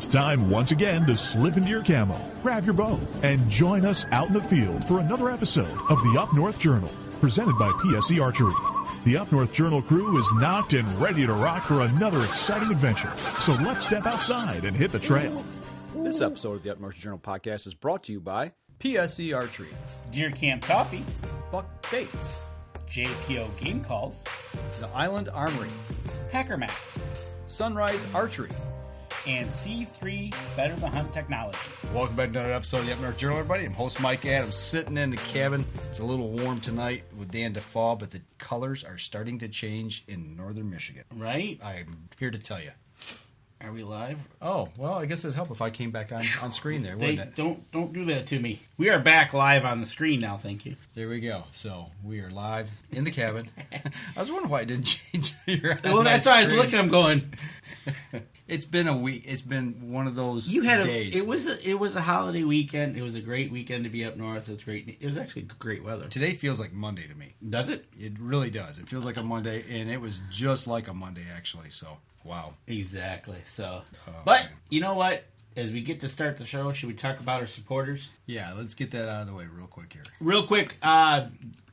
time once again to slip into your camo, grab your bow, and join us out in the field for another episode of the Up North Journal, presented by PSE Archery. The Up North Journal crew is knocked and ready to rock for another exciting adventure. So let's step outside and hit the trail. This episode of the Up North Journal podcast is brought to you by PSE Archery, Deer Camp Coffee, Buck Baits, JPO Game Calls, The Island Armory, Hacker Max, Sunrise Archery, and C3 Better the Hunt Technology. Welcome back to another episode of the Up North Journal, everybody. I'm host Mike Adams, sitting in the cabin. It's a little warm tonight with Dan DeFall, but the colors are starting to change in northern Michigan. Right? I'm here to tell you. Are we live? Oh, well, I guess it'd help if I came back on screen there, wouldn't it? Don't do that to me. We are back live on the screen now, thank you. There we go. So, we are live in the cabin. I was wondering why it didn't change your Well, that's why I was looking, I'm going. It's been a week. It's been one of those days. It was a holiday weekend. It was a great weekend to be up north. It's great. It was actually great weather. Today feels like Monday to me. Does it? It really does. It feels like a Monday, and it was just like a Monday, actually. So, wow. Exactly. So, man. You know what? As we get to start the show, should we talk about our supporters? Yeah, let's get that out of the way real quick here. Real quick,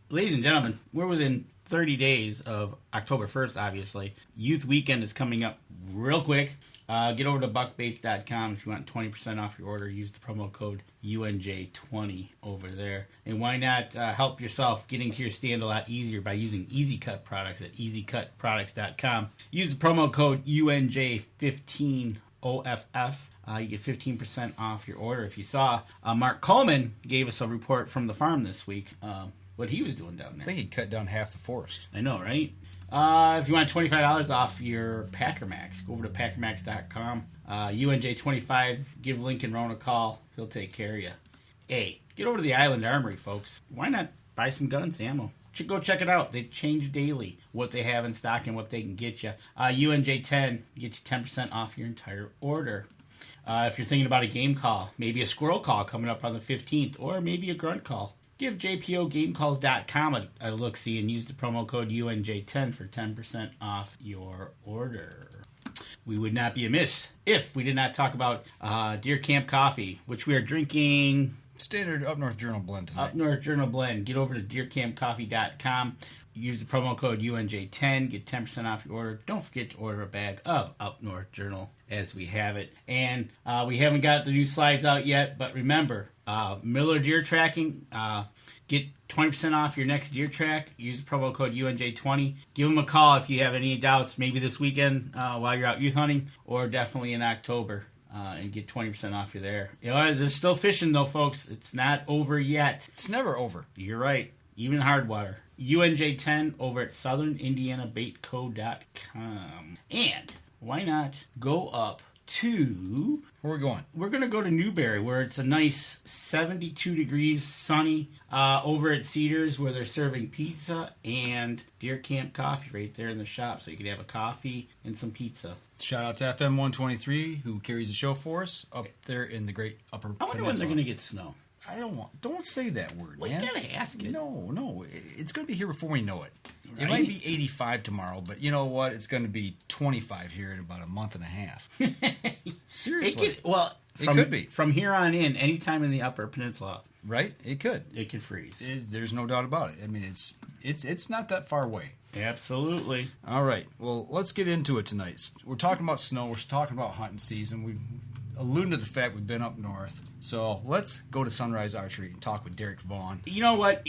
ladies and gentlemen, we're within 30 days of October 1st, obviously. Youth Weekend is coming up real quick. Get over to buckbaits.com if you want 20% off your order. Use the promo code UNJ20 over there. And why not help yourself getting to your stand a lot easier by using Easy Cut products at easycutproducts.com. Use the promo code UNJ15OFF. You get 15% off your order. If you saw, Mark Coleman gave us a report from the farm this week. What he was doing down there. I think he cut down half the forest. I know, right? If you want $25 off your Packer Max, go over to packermax.com. UNJ25, give Lincoln Roan a call. He'll take care of you. Hey, get over to the Island Armory, folks. Why not buy some guns, ammo? Go check it out. They change daily what they have in stock and what they can get you. UNJ10 gets you 10% off your entire order. If you're thinking about a game call, maybe a squirrel call coming up on the 15th, or maybe a grunt call, give JPOGameCalls.com a look-see and use the promo code UNJ10 for 10% off your order. We would not be amiss if we did not talk about Deer Camp Coffee, which we are drinking... Standard Up North Journal blend tonight. Up North Journal blend. Get over to deercampcoffee.com. Use the promo code UNJ10. Get 10% off your order. Don't forget to order a bag of Up North Journal as we have it. And we haven't got the new slides out yet, but remember, Miller Deer Tracking, get 20% off your next deer track. Use the promo code UNJ20. Give them a call if you have any doubts, maybe this weekend while you're out youth hunting, or definitely in October. And get 20% off you there. You know, they're still fishing, though, folks. It's not over yet. It's never over. You're right. Even hard water. UNJ10 over at southernIndianaBaitCo.com. And why not go up to... Where are we going? We're going to go to Newberry, where it's a nice 72 degrees, sunny, over at Cedars, where they're serving pizza and Deer Camp Coffee right there in the shop. So you can have a coffee and some pizza. Shout out to FM 123, who carries the show for us up there in the great Upper Peninsula. I wonder when they're going to get snow. Don't say that word, man. You gotta ask it. No. It's going to be here before we know it. Right? It might be 85 tomorrow, but you know what? It's going to be 25 here in about a month and a half. Seriously. It could be. From here on in, anytime in the Upper Peninsula. Right? It could. It could freeze. There's no doubt about it. I mean, it's not that far away. Absolutely. All right. Well, let's get into it tonight. We're talking about snow. We're talking about hunting season. We've alluded to the fact we've been up north. So let's go to Sunrise Archery and talk with Derek Vaughn. You know what?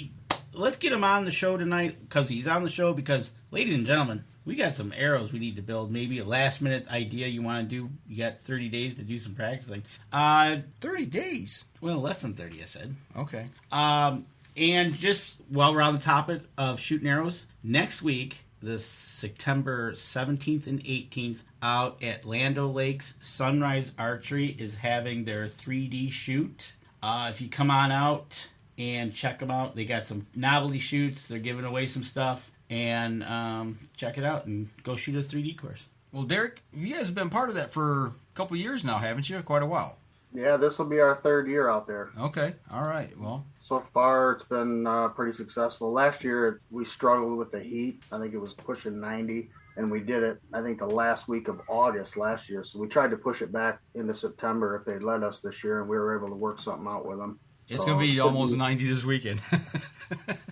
Let's get him on the show tonight because he's on the show because, ladies and gentlemen, we got some arrows we need to build. Maybe a last-minute idea you want to do. You got 30 days to do some practicing. 30 days? Well, less than 30, I said. Okay. And just while we're on the topic of shooting arrows, next week, this September 17th and 18th, out at Land O'Lakes, Sunrise Archery is having their 3D shoot. If you come on out and check them out, they got some novelty shoots. They're giving away some stuff. And check it out and go shoot a 3D course. Well, Derek, you guys have been part of that for a couple years now, haven't you? Quite a while. Yeah, this will be our third year out there. Okay. All right. Well, so far it's been pretty successful. Last year we struggled with the heat. I think it was pushing 90. and we did it, I think, the last week of August last year. So we tried to push it back into September if they'd let us this year, and we were able to work something out with them. It's going to be almost 90 this weekend.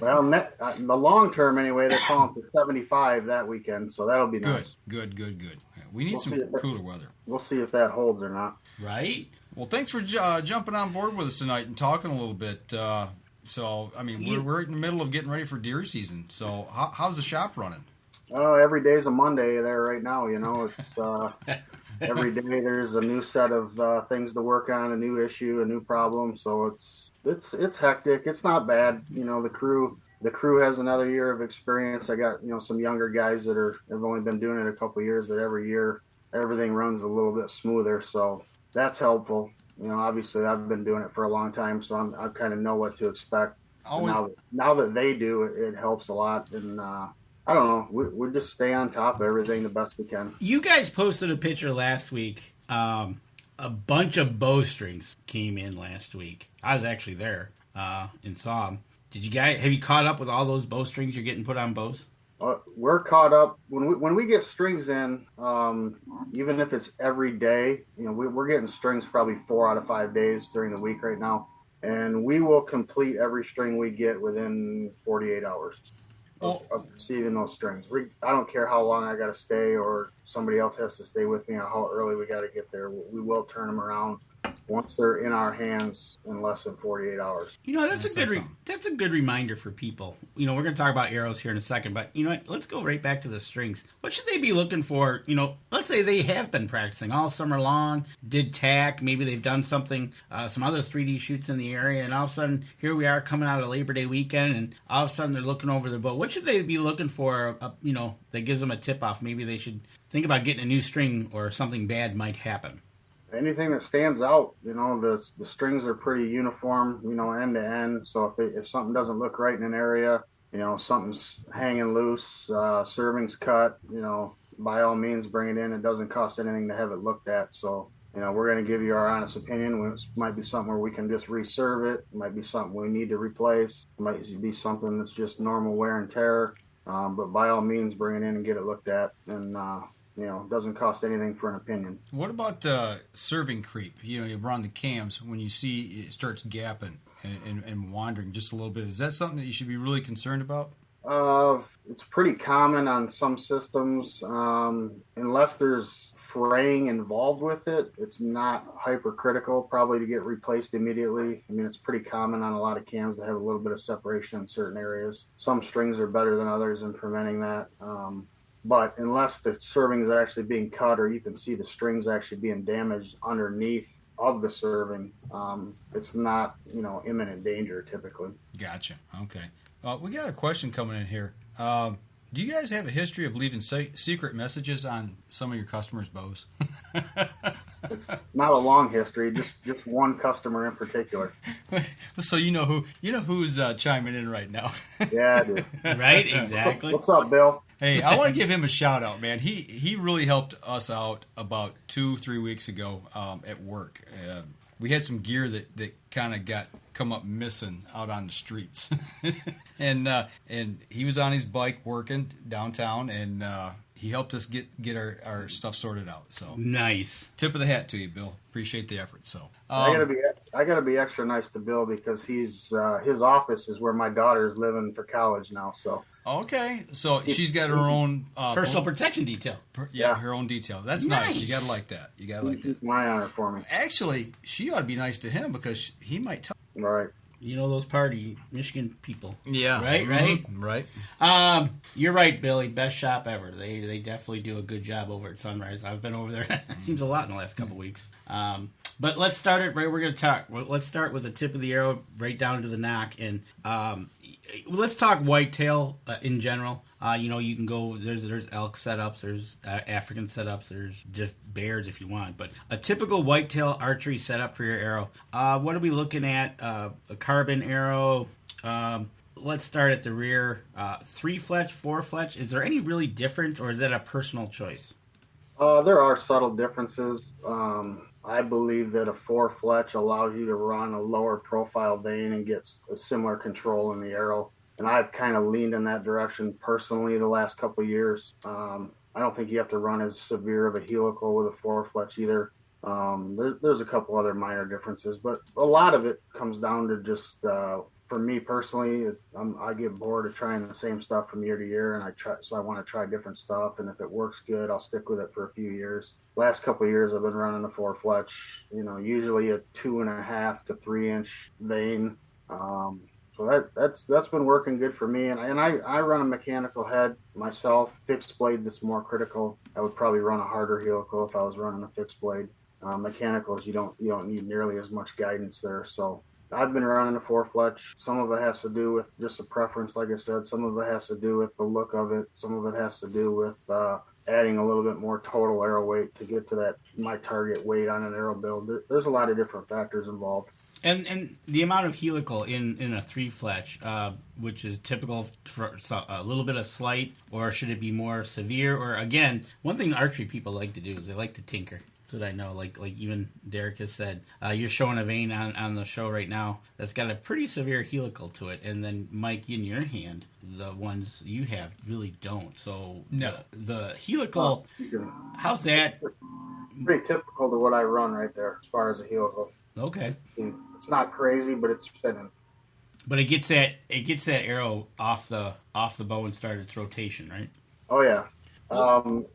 Well, in the long term anyway, they're calling for 75 that weekend, so that'll be nice. Good. We need some cooler weather. We'll see if that holds or not. Right? Well, thanks for jumping on board with us tonight and talking a little bit. So, I mean, we're in the middle of getting ready for deer season. So, how's the shop running? Oh, every day's a Monday there right now. It's every day there's a new set of things to work on, a new issue, a new problem. So it's hectic. It's not bad. The crew has another year of experience. I got some younger guys that have only been doing it a couple of years. That every year everything runs a little bit smoother. So that's helpful. Obviously I've been doing it for a long time, so I kind of know what to expect. Now that they do it, it helps a lot. And I don't know. We just stay on top of everything the best we can. You guys posted a picture last week. A bunch of bowstrings came in last week. I was actually there and saw them. Have you caught up with all those bowstrings you're getting put on bows? We're caught up. When we get strings in, even if it's every day, we're getting strings probably 4 out of 5 days during the week right now. And we will complete every string we get within 48 hours. Of receiving those strings. I don't care how long I got to stay or somebody else has to stay with me or how early we got to get there. We will turn them around once they're in our hands in less than 48 hours. That's a good reminder for people. We're going to talk about arrows here in a second, but let's go right back to the strings. What should they be looking for? Let's say they have been practicing all summer long, did tack, maybe they've done something, some other 3D shoots in the area, and all of a sudden here we are coming out of Labor Day weekend, and all of a sudden they're looking over their bow. What should they be looking for? That gives them a tip off. Maybe they should think about getting a new string or something bad might happen. Anything that stands out, the strings are pretty uniform, end to end. So if something doesn't look right in an area, something's hanging loose, serving's cut, by all means bring it in. It doesn't cost anything to have it looked at. So, we're going to give you our honest opinion. It might be something where we can just reserve it. It might be something we need to replace. It might be something that's just normal wear and tear. But by all means, bring it in and get it looked at. And, it doesn't cost anything for an opinion. What about serving creep? You run the cams when you see it starts gapping and wandering just a little bit. Is that something that you should be really concerned about? It's pretty common on some systems. Unless there's fraying involved with it, it's not hypercritical probably to get replaced immediately. I mean, it's pretty common on a lot of cams to have a little bit of separation in certain areas. Some strings are better than others in preventing that. But unless the serving is actually being cut or you can see the strings actually being damaged underneath of the serving, it's not, imminent danger typically. Gotcha. Okay. We got a question coming in here. Do you guys have a history of leaving secret messages on some of your customers' bows? It's not a long history, just one customer in particular. So who's chiming in right now. Yeah, I do. Right, exactly. What's up, Bill? Hey, I want to give him a shout out, man. He really helped us out about 2-3 weeks ago at work. We had some gear that kind of come up missing out on the streets, and he was on his bike working downtown, and he helped us get our stuff sorted out. So nice. Tip of the hat to you, Bill. Appreciate the effort. So I gotta be extra nice to Bill because his office is where my daughter's living for college now. So. Okay, so she's got her own personal protection detail. Her own detail. That's nice. You gotta like that. Keep my honor for me. Actually, she ought to be nice to him because he might tell. Right. Those party Michigan people. Yeah. Right. Mm-hmm. Right. You're right, Billy. Best shop ever. They definitely do a good job over at Sunrise. I've been over there. It seems a lot in the last couple weeks. But let's start it right. We're going to talk. Let's start with the tip of the arrow right down to the nock, and let's talk whitetail in general. You can go. There's elk setups. There's African setups. There's just bears if you want. But a typical whitetail archery setup for your arrow. What are we looking at? A carbon arrow. Let's start at the rear. 3 fletch, 4 fletch. Is there any really difference, or is that a personal choice? There are subtle differences. I believe that a 4 fletch allows you to run a lower profile vane and get a similar control in the arrow. And I've kind of leaned in that direction personally the last couple of years. I don't think you have to run as severe of a helical with a 4-fletch either. There's a couple other minor differences, but a lot of it comes down to just, for me personally, I get bored of trying the same stuff from year to year, and I want to try different stuff. And if it works good, I'll stick with it for a few years. Last couple of years, I've been running a 4-fletch, usually a 2.5 to 3 inch vein. So that's been working good for me. And I run a mechanical head myself. Fixed blades is more critical. I would probably run a harder helical if I was running a fixed blade. Mechanicals, you don't need nearly as much guidance there. So I've been running a 4-fletch. Some of it has to do with just a preference, like I said. Some of it has to do with the look of it. Some of it has to do with adding a little bit more total arrow weight to get to my target weight on an arrow build. There's a lot of different factors involved. And the amount of helical in a 3-fletch, which is typical for a little bit of slight, or should it be more severe? Or again, one thing archery people like to do is they like to tinker. That's what I know. Like even Derek has said, you're showing a vein on the show right now that's got a pretty severe helical to it, and then Mike, in your hand, the ones you have really don't. So no, the helical, how's that? Pretty typical to what I run right there as far as a helical. Okay. It's not crazy, but it's spinning. But it gets that arrow off the bow and start its rotation, right? Oh yeah. Like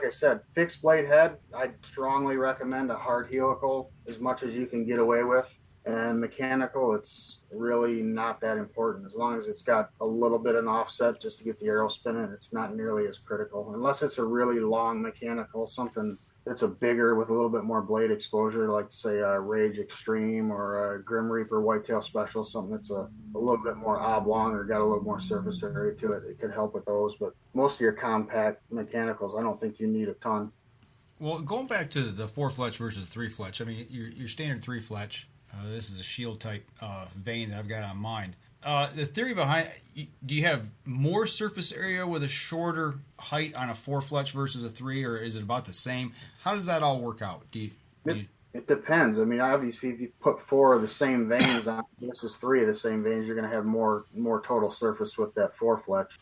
I said, fixed blade head, I'd strongly recommend a hard helical as much as you can get away with. And mechanical, it's really not that important. As long as it's got a little bit of an offset just to get the arrow spinning, it's not nearly as critical. Unless it's a really long mechanical, something that's a bigger with a little bit more blade exposure, like say a Rage Extreme or a Grim Reaper Whitetail Special, something that's a little bit more oblong or got a little more surface area to it. It could help with those, but most of your compact mechanicals, I don't think you need a ton. Well, going back to the 4-fletch versus 3-fletch, I mean, your standard 3-fletch, this is a shield type vein that I've got on mine. The theory behind, do you have more surface area with a shorter height on a 4-fletch versus a 3, or is it about the same? How does that all work out? It depends. I mean, obviously, if you put 4 of the same veins on versus 3 of the same veins, you're going to have more total surface with that 4-fletch.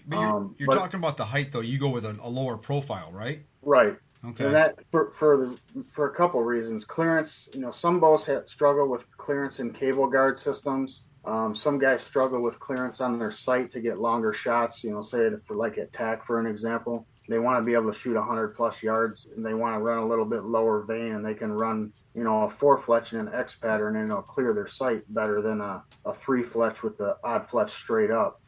But you're talking about the height, though. You go with a lower profile, right? Right. Okay. And that for a couple reasons. Clearance. Some bows struggle with clearance in cable guard systems. Some guys struggle with clearance on their sight to get longer shots. Say for like at tack, for an example, they want to be able to shoot 100+ yards, and they want to run a little bit lower vein, and they can run, a 4-fletch in an X pattern, and it'll clear their sight better than a 3-fletch with the odd fletch straight up.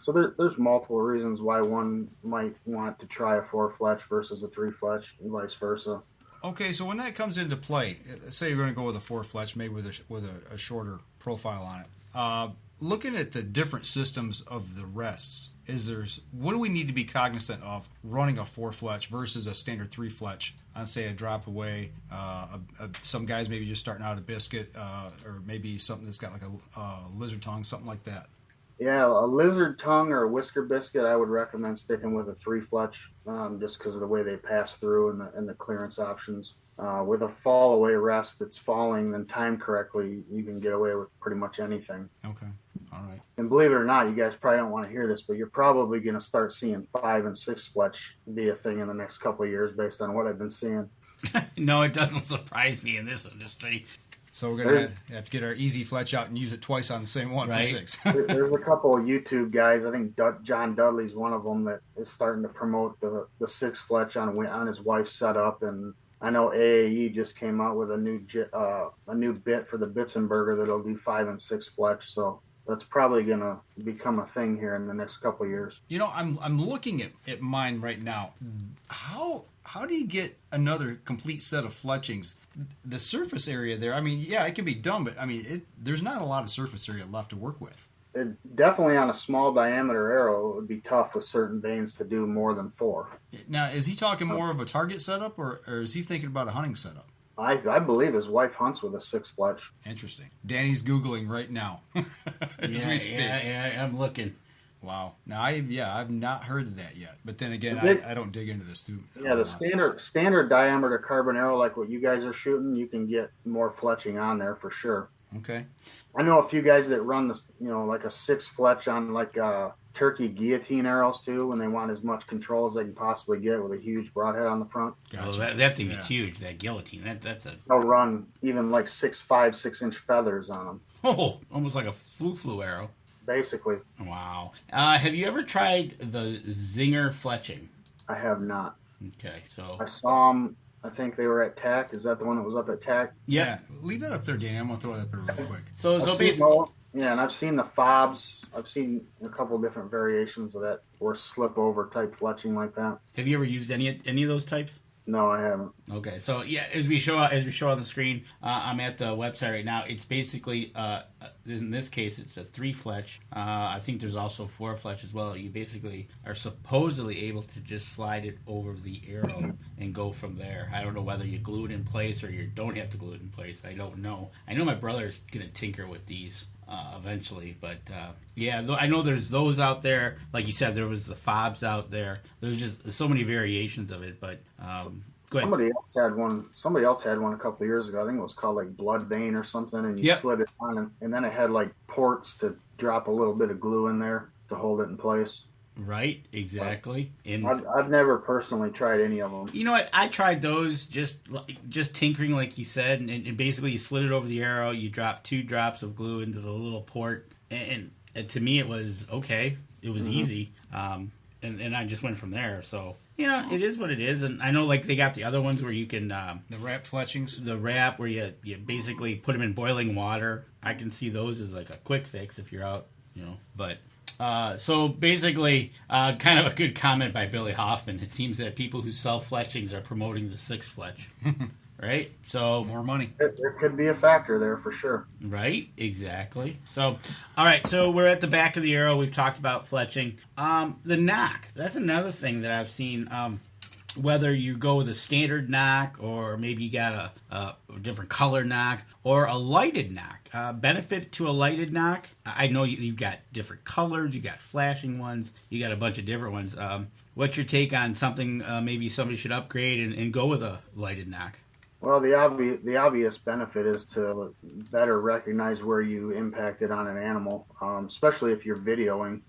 So there's multiple reasons why one might want to try a 4-fletch versus a 3-fletch, and vice versa. Okay, so when that comes into play, say you're going to go with a 4-fletch, maybe with a shorter profile on it. Looking at the different systems of the rests, what do we need to be cognizant of running a 4-fletch versus a standard 3-fletch on, say, a drop away? Some guys maybe just starting out a biscuit, or maybe something that's got like a lizard tongue, something like that. Yeah, a lizard tongue or a whisker biscuit, I would recommend sticking with a 3-fletch, just because of the way they pass through and the clearance options. With a fall away rest that's falling and timed correctly, you can get away with pretty much anything. Okay, all right. And believe it or not, you guys probably don't want to hear this, but you're probably going to start seeing 5- and 6-fletch be a thing in the next couple of years based on what I've been seeing. No, it doesn't surprise me in this industry. So we're going to have to get our easy fletch out and use it twice on the same one, right? For 6. There's a couple of YouTube guys. I think John Dudley's one of them that is starting to promote the 6-fletch on his wife's setup. And I know AAE just came out with a new bit for the Bitzenberger that'll do 5- and 6-fletch. So that's probably going to become a thing here in the next couple of years. I'm looking at mine right now. How do you get another complete set of fletchings? The surface area there, I mean, yeah, it can be done, but I mean, there's not a lot of surface area left to work with. Definitely on a small diameter arrow, it would be tough with certain veins to do more than 4. Now, is he talking more of a target setup, or is he thinking about a hunting setup? I believe his wife hunts with a 6-fletch. Interesting. Danny's Googling right now as we speak. Yeah, I'm looking. Wow. Now, I've not heard of that yet. But then again, I don't dig into this too. Yeah, the standard diameter carbon arrow, like what you guys are shooting, you can get more fletching on there for sure. Okay. I know a few guys that run this, like a 6 fletch on like turkey guillotine arrows too, when they want as much control as they can possibly get with a huge broadhead on the front. Gotcha. Well, that thing is huge. That guillotine. That's a. They'll run even like 6.5, 6-inch feathers on them. Oh, almost like a flu arrow. Basically. Wow. Have you ever tried the Zinger fletching? I have not. Okay, so I saw them. I think they were at TAC. Is that the one that was up at TAC? Yeah. Leave that up there, Danny. I'm going to throw that up there real quick. So basically... Yeah, and I've seen the fobs. I've seen a couple different variations of that, or slip over type fletching like that. Have you ever used any of those types? No, I haven't. Okay, so yeah, as we show on the screen, I'm at the website right now. It's basically, in this case, it's a 3 fletch. I think there's also 4 fletch as well. You basically are supposedly able to just slide it over the arrow and go from there. I don't know whether you glue it in place or you don't have to glue it in place. I don't know. I know my brother's gonna tinker with these. Eventually, but yeah, I know there's those out there. Like you said, there was the fobs out there. There's just so many variations of it. But go ahead. Somebody else had one a couple of years ago. I think it was called like Blood Vein or something, and you slid it on, and then it had like ports to drop a little bit of glue in there to hold it in place. Right, exactly. And I've never personally tried any of them. You know what? I tried those just tinkering, like you said, and basically you slid it over the arrow. You drop 2 drops of glue into the little port, and to me it was okay. It was easy, and I just went from there. So it is what it is. And I know like they got the other ones where you can the wrap fletchings. The wrap where you basically put them in boiling water. I can see those as like a quick fix if you're out, but. So basically, kind of a good comment by Billy Hoffman. It seems that people who sell fletchings are promoting the 6 fletch, right? So more money. There could be a factor there for sure. Right, exactly. So, all right. So we're at the back of the arrow. We've talked about fletching. The nock. That's another thing that I've seen. Whether you go with a standard nock or maybe you got a different color nock or a lighted nock. Benefit to a lighted nock, I know you've got different colors, you got flashing ones, you got a bunch of different ones. What's your take on something maybe somebody should upgrade and go with a lighted nock? Well, the obvious benefit is to better recognize where you impacted on an animal, especially if you're videoing.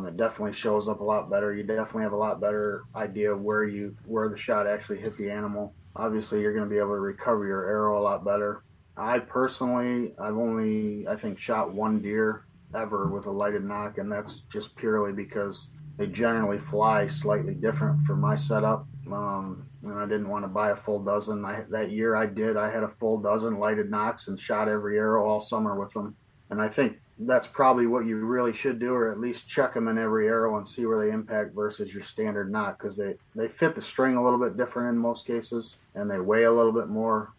It definitely shows up a lot better. You definitely have a lot better idea of where the shot actually hit the animal. Obviously, you're going to be able to recover your arrow a lot better. I've only, I think, shot 1 deer ever with a lighted nock, and that's just purely because they generally fly slightly different for my setup. And I didn't want to buy a full dozen. That year I had a full dozen lighted nocks and shot every arrow all summer with them. And I think that's probably what you really should do, or at least check them in every arrow and see where they impact versus your standard nock, because they fit the string a little bit different in most cases, and they weigh a little bit more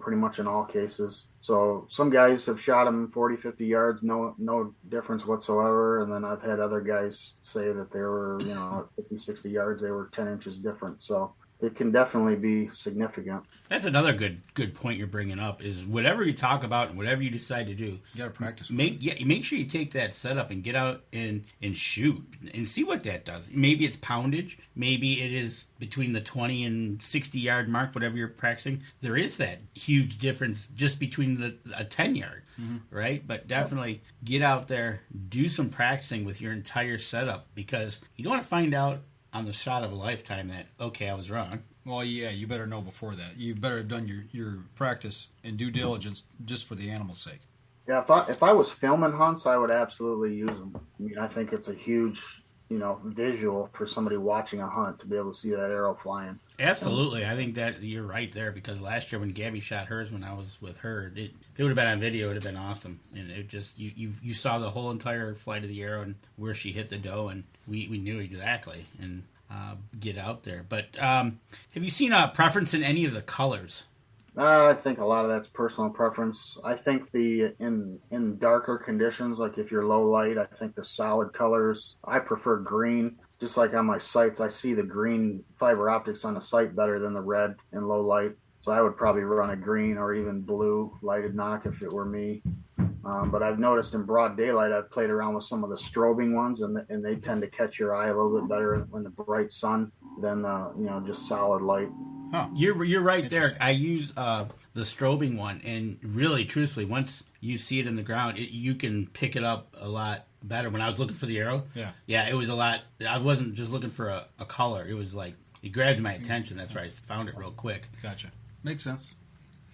pretty much in all cases. So some guys have shot them 40, 50 yards, no difference whatsoever, and then I've had other guys say that they were, at 50, 60 yards, they were 10 inches different. So it can definitely be significant. That's another good point you're bringing up, is whatever you talk about and whatever you decide to do, you got to practice. Make sure you take that setup and get out and shoot and see what that does. Maybe it's poundage. Maybe it is between the 20 and 60 yard mark, whatever you're practicing. There is that huge difference just between a 10 yard, right? But definitely get out there, do some practicing with your entire setup, because you don't want to find out on the shot of a lifetime that, okay, I was wrong. Well, yeah, you better know before that. You better have done your practice and due diligence just for the animal's sake. Yeah, if I was filming hunts, I would absolutely use them. I mean, I think it's a huge, visual for somebody watching a hunt to be able to see that arrow flying. Absolutely. I think that you're right there, because last year when Gabby shot hers when I was with her, it would have been on video, it would have been awesome. And it just, you saw the whole entire flight of the arrow and where she hit the doe, and we knew exactly, and get out there. But have you seen a preference in any of the colors? I think a lot of that's personal preference. I think in darker conditions, like if you're low light, I think the solid colors, I prefer green. Just like on my sights, I see the green fiber optics on the sight better than the red in low light. So I would probably run a green or even blue lighted nock if it were me. But I've noticed in broad daylight, I've played around with some of the strobing ones, and they tend to catch your eye a little bit better in the bright sun than just solid light. Huh. You're right there. I use the strobing one, and really, truthfully, once you see it in the ground, you can pick it up a lot better. When I was looking for the arrow, it was a lot. I wasn't just looking for a color. It was like, it grabbed my attention. That's why I found it real quick. Gotcha. Makes sense.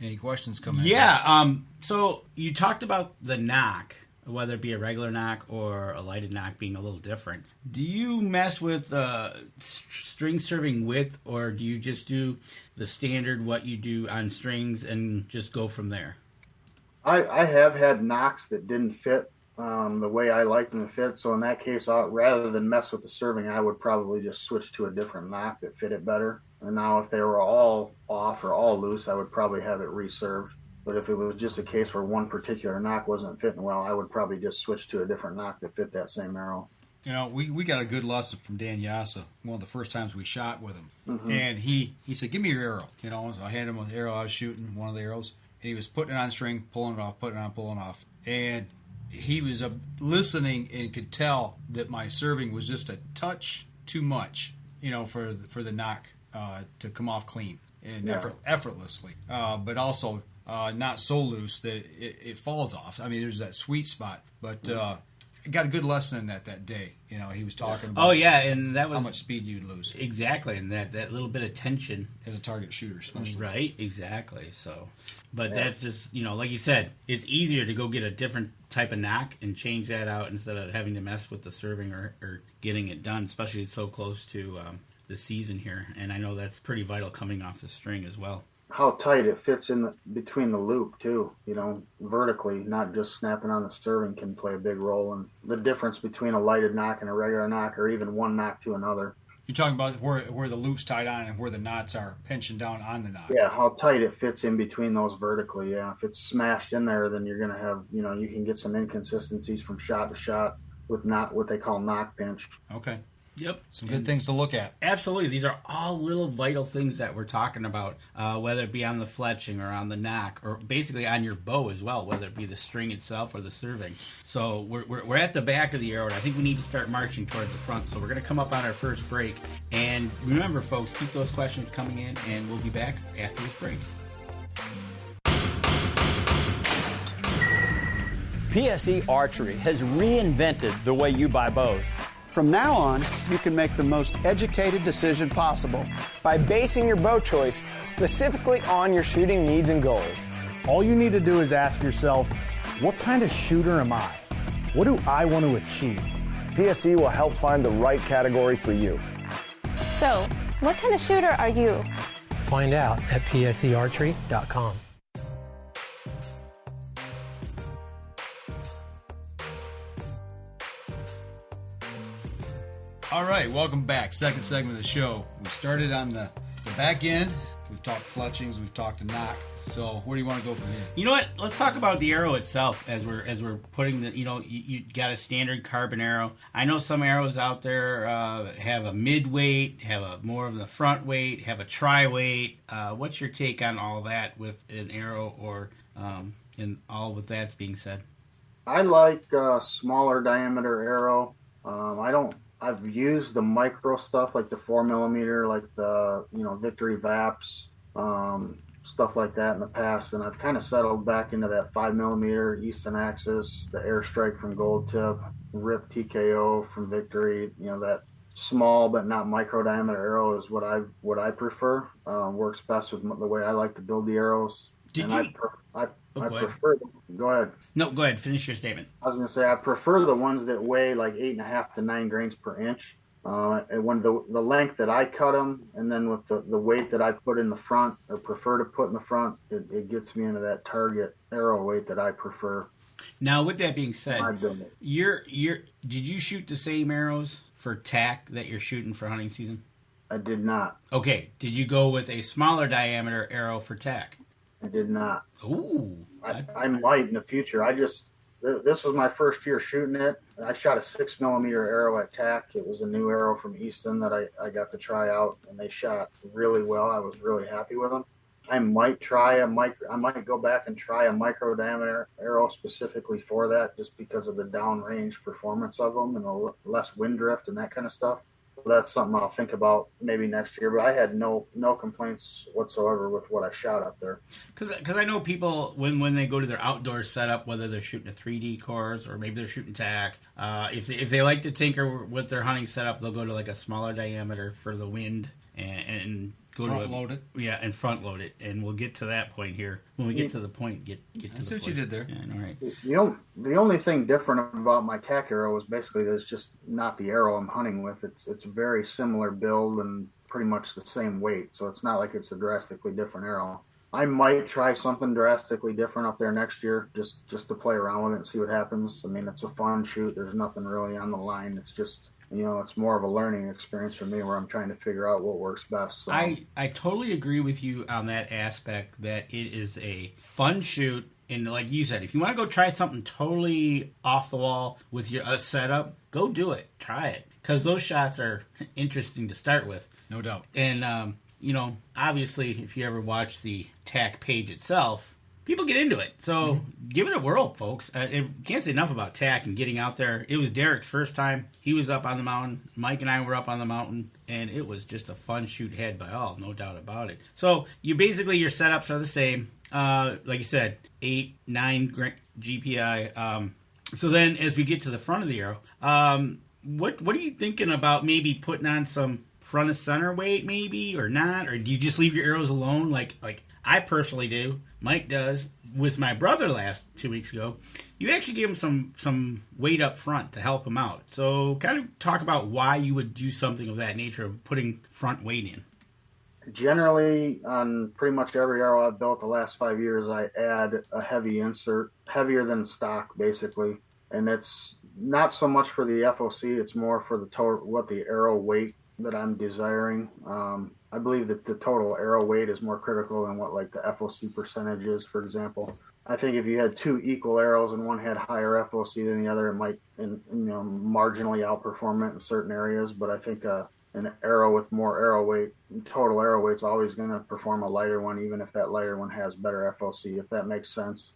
Any questions come in? Yeah. So you talked about the nock, whether it be a regular nock or a lighted nock being a little different. Do you mess with string serving width, or do you just do the standard what you do on strings and just go from there? I have had nocks that didn't fit the way I like them to fit. So in that case, rather than mess with the serving, I would probably just switch to a different nock that fit it better. And now if they were all off or all loose, I would probably have it reserved. But if it was just a case where one particular nock wasn't fitting well, I would probably just switch to a different nock that fit that same arrow. You know, we got a good lesson from Dan Yassa, one of the first times we shot with him. Mm-hmm. And he said, give me your arrow. You know, so I handed him the arrow I was shooting, one of the arrows. And he was putting it on string, pulling it off, putting it on, pulling off. And he was listening and could tell that my serving was just a touch too much, you know, for the nock to come off clean and effortlessly. But also not so loose that it falls off. I mean, there's that sweet spot. But got a good lesson in that day. You know, he was talking about and that was how much speed you'd lose. Exactly, and that little bit of tension. As a target shooter, especially. Right, exactly. So, but that's just, you know, like you said, it's easier to go get a different type of nock and change that out instead of having to mess with the serving or getting it done, especially it's so close to the season here. And I know that's pretty vital coming off the string as well. How tight it fits in between the loop too, you know, vertically, not just snapping on the serving can play a big role in the difference between a lighted nock and a regular nock, or even one nock to another. You're talking about where the loop's tied on and where the knots are pinching down on the nock. Yeah, how tight it fits in between those vertically. Yeah, if it's smashed in there, then you're going to have, you know, you can get some inconsistencies from shot to shot with not what they call nock pinch. Okay. Yep. Some good things to look at. Absolutely. These are all little vital things that we're talking about, whether it be on the fletching or on the nock, or basically on your bow as well, whether it be the string itself or the serving. So we're at the back of the arrow, and I think we need to start marching towards the front. So we're going to come up on our first break. And remember, folks, keep those questions coming in, and we'll be back after this break. PSE Archery has reinvented the way you buy bows. From now on, you can make the most educated decision possible by basing your bow choice specifically on your shooting needs and goals. All you need to do is ask yourself, what kind of shooter am I? What do I want to achieve? PSE will help find the right category for you. So, what kind of shooter are you? Find out at psearchery.com. All right, welcome back. Second segment of the show. We started on the back end. We've talked fletchings. We've talked a nock. So where do you want to go from here? You know what? Let's talk about the arrow itself as we're putting the. You know, you got a standard carbon arrow. I know some arrows out there have a mid weight, have a more of the front weight, have a tri weight. What's your take on all that with an arrow, or and all with that's being said? I like smaller diameter arrow. I've used the micro stuff like the 4mm, like the Victory Vaps, stuff like that in the past, and I've kind of settled back into that 5mm Easton Axis, the Airstrike from Gold Tip, Rip TKO from Victory. You know, that small but not micro diameter arrow is what I prefer. Works best with the way I like to build the arrows. I prefer. Go ahead. No, go ahead. Finish your statement. I was going to say I prefer the ones that weigh like 8.5 to 9 grains per inch. And when the length that I cut them, and then with the weight that I put in the front, or prefer to put in the front, it gets me into that target arrow weight that I prefer. Now, with that being said, did you shoot the same arrows for tack that you're shooting for hunting season? I did not. Okay. Did you go with a smaller diameter arrow for tack? I did not. Ooh. I might in the future. This was my first year shooting it. I shot a 6mm arrow at tack. It was a new arrow from Easton that I got to try out, and they shot really well. I was really happy with them. I might go back and try a micro diameter arrow specifically for that, just because of the downrange performance of them and the less wind drift and that kind of stuff. that's something I'll think about maybe next year. But I had no complaints whatsoever with what I shot up there. Because I know people, when they go to their outdoor setup, whether they're shooting a 3D course or maybe they're shooting tack, if they like to tinker with their hunting setup, they'll go to like a smaller diameter for the wind and go front load it. Yeah, and front load it. And we'll get to that point here. When we get to the point, get to the point. That's what you did there. Yeah, I know, right? The only thing different about my tack arrow is basically that it's just not the arrow I'm hunting with. It's a very similar build and pretty much the same weight. So it's not like it's a drastically different arrow. I might try something drastically different up there next year just to play around with it and see what happens. I mean, it's a fun shoot. There's nothing really on the line. It's just, it's more of a learning experience for me where I'm trying to figure out what works best. So. I totally agree with you on that aspect, that it is a fun shoot. And like you said, if you want to go try something totally off the wall with your setup, go do it. Try it. Because those shots are interesting to start with. No doubt. And, obviously, if you ever watch the tack page itself, people get into it. So give it a whirl, folks. I can't say enough about tack and getting out there. It was Derek's first time. He was up on the mountain. Mike and I were up on the mountain. And it was just a fun shoot head by all, no doubt about it. So your setups are the same. Like you said, 8, 9 GPI. So then as we get to the front of the arrow, what are you thinking about maybe putting on some front of center weight maybe or not? Or do you just leave your arrows alone like I personally do? Mike does. With my brother 2 weeks ago, you actually gave him some weight up front to help him out. So kind of talk about why you would do something of that nature of putting front weight in. Generally, on pretty much every arrow I've built the last 5 years, I add a heavy insert, heavier than stock, basically. And it's not so much for the FOC, it's more for the what the arrow weight that I'm desiring. I believe that the total arrow weight is more critical than what like the FOC percentage is, for example. I think if you had 2 equal arrows and one had higher FOC than the other, it might marginally outperform it in certain areas. But I think an arrow with more arrow weight, total arrow weight, is always going to perform a lighter one, even if that lighter one has better FOC, if that makes sense.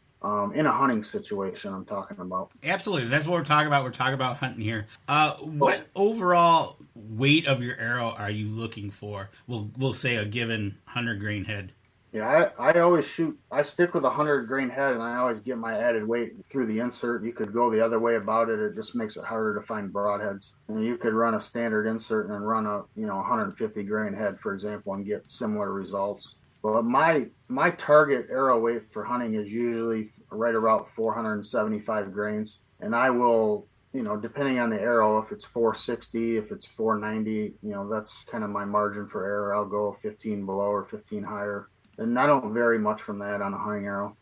In a hunting situation, I'm talking about. Absolutely. That's what we're talking about. We're talking about hunting here. What overall weight of your arrow are you looking for? We'll say a given 100 grain head. Yeah, I always shoot. I stick with a 100 grain head, and I always get my added weight through the insert. You could go the other way about it. It just makes it harder to find broadheads. And you could run a standard insert and then run a 150 grain head, for example, and get similar results. But my target arrow weight for hunting is usually right about 475 grains. And I will, depending on the arrow, if it's 460, if it's 490, that's kind of my margin for error. I'll go 15 below or 15 higher. And I don't vary much from that on a hunting arrow.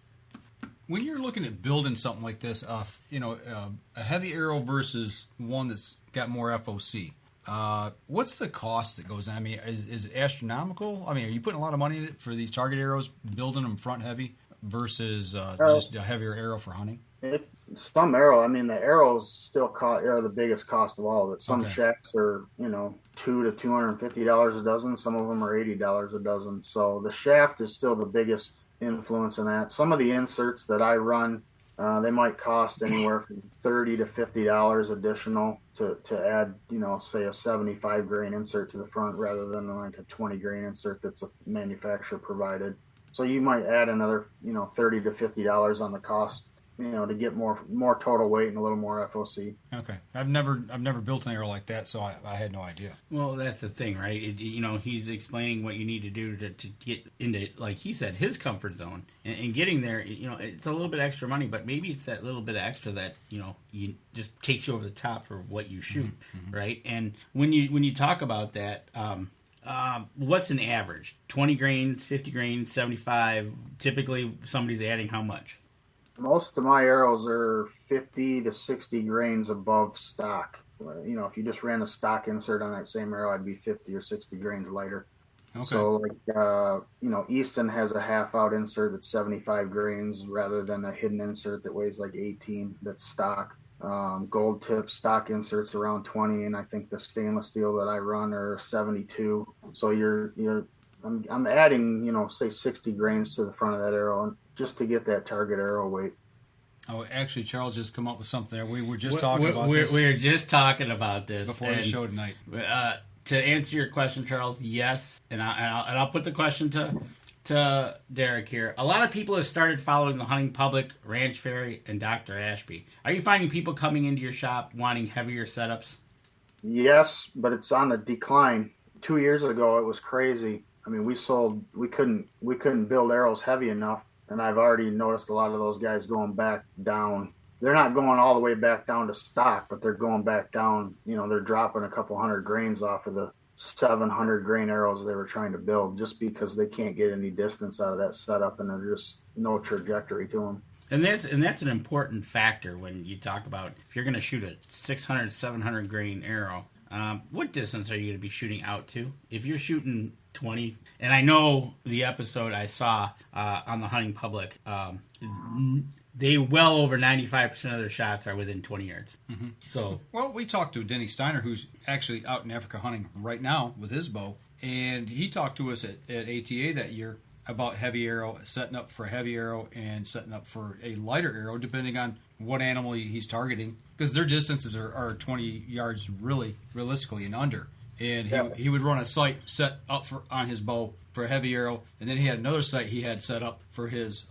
When you're looking at building something like this, a heavy arrow versus one that's got more FOC, what's the cost that goes on? I mean, is it astronomical? I mean, are you putting a lot of money in it for these target arrows, building them front heavy versus just a heavier arrow for hunting? Some arrow, I mean, the arrows still are the biggest cost of all of it. Some shafts are, $200 to $250 a dozen. Some of them are $80 a dozen. So the shaft is still the biggest influence in that. Some of the inserts that I run, they might cost anywhere from $30 to $50 additional to add, say a 75 grain insert to the front rather than like a 20 grain insert that's a manufacturer provided. So you might add another, $30 to $50 on the cost, to get more total weight and a little more FOC. Okay, I've never built an arrow like that, so I had no idea. Well, that's the thing, right? He's explaining what you need to do to get into, like he said, his comfort zone, and getting there. It's a little bit extra money, but maybe it's that little bit extra that you just takes you over the top for what you shoot, right? And when you talk about that. What's an average? 20 grains, 50 grains, 75? Typically, somebody's adding how much? Most of my arrows are 50 to 60 grains above stock. If you just ran a stock insert on that same arrow, I'd be 50 or 60 grains lighter. Okay. So, Easton has a half-out insert that's 75 grains rather than a hidden insert that weighs like 18 that's stock. Gold tip stock inserts around 20, and I think the stainless steel that I run are 72. So I'm adding, say 60 grains to the front of that arrow, and just to get that target arrow weight. Oh, actually, Charles just come up with something there. We were just talking about this. We were just talking about this before the show tonight. to answer your question, Charles, yes, and I'll put the question to Derek here. A lot of people have started following the Hunting Public, Ranch Fairy, and Dr. Ashby. Are you finding people coming into your shop wanting heavier setups? Yes, but it's on the decline. 2 years ago, it was crazy. I mean, we couldn't build arrows heavy enough, and I've already noticed a lot of those guys going back down. They're not going all the way back down to stock, but they're going back down. They're dropping a couple hundred grains off of the 700 grain arrows they were trying to build just because they can't get any distance out of that setup, and there's just no trajectory to them. And that's an important factor when you talk about if you're going to shoot a 600, 700 grain arrow. What distance are you going to be shooting out to? If you're shooting 20, and I know the episode I saw on the Hunting Public, they well over 95% of their shots are within 20 yards. Mm-hmm. So, well, we talked to Denny Steiner, who's actually out in Africa hunting right now with his bow, and he talked to us at ATA that year about heavy arrow, setting up for a heavy arrow and setting up for a lighter arrow, depending on what animal he's targeting, because their distances are 20 yards really realistically and under. And he would run a sight set up on his bow for a heavy arrow, and then he had another sight he had set up for his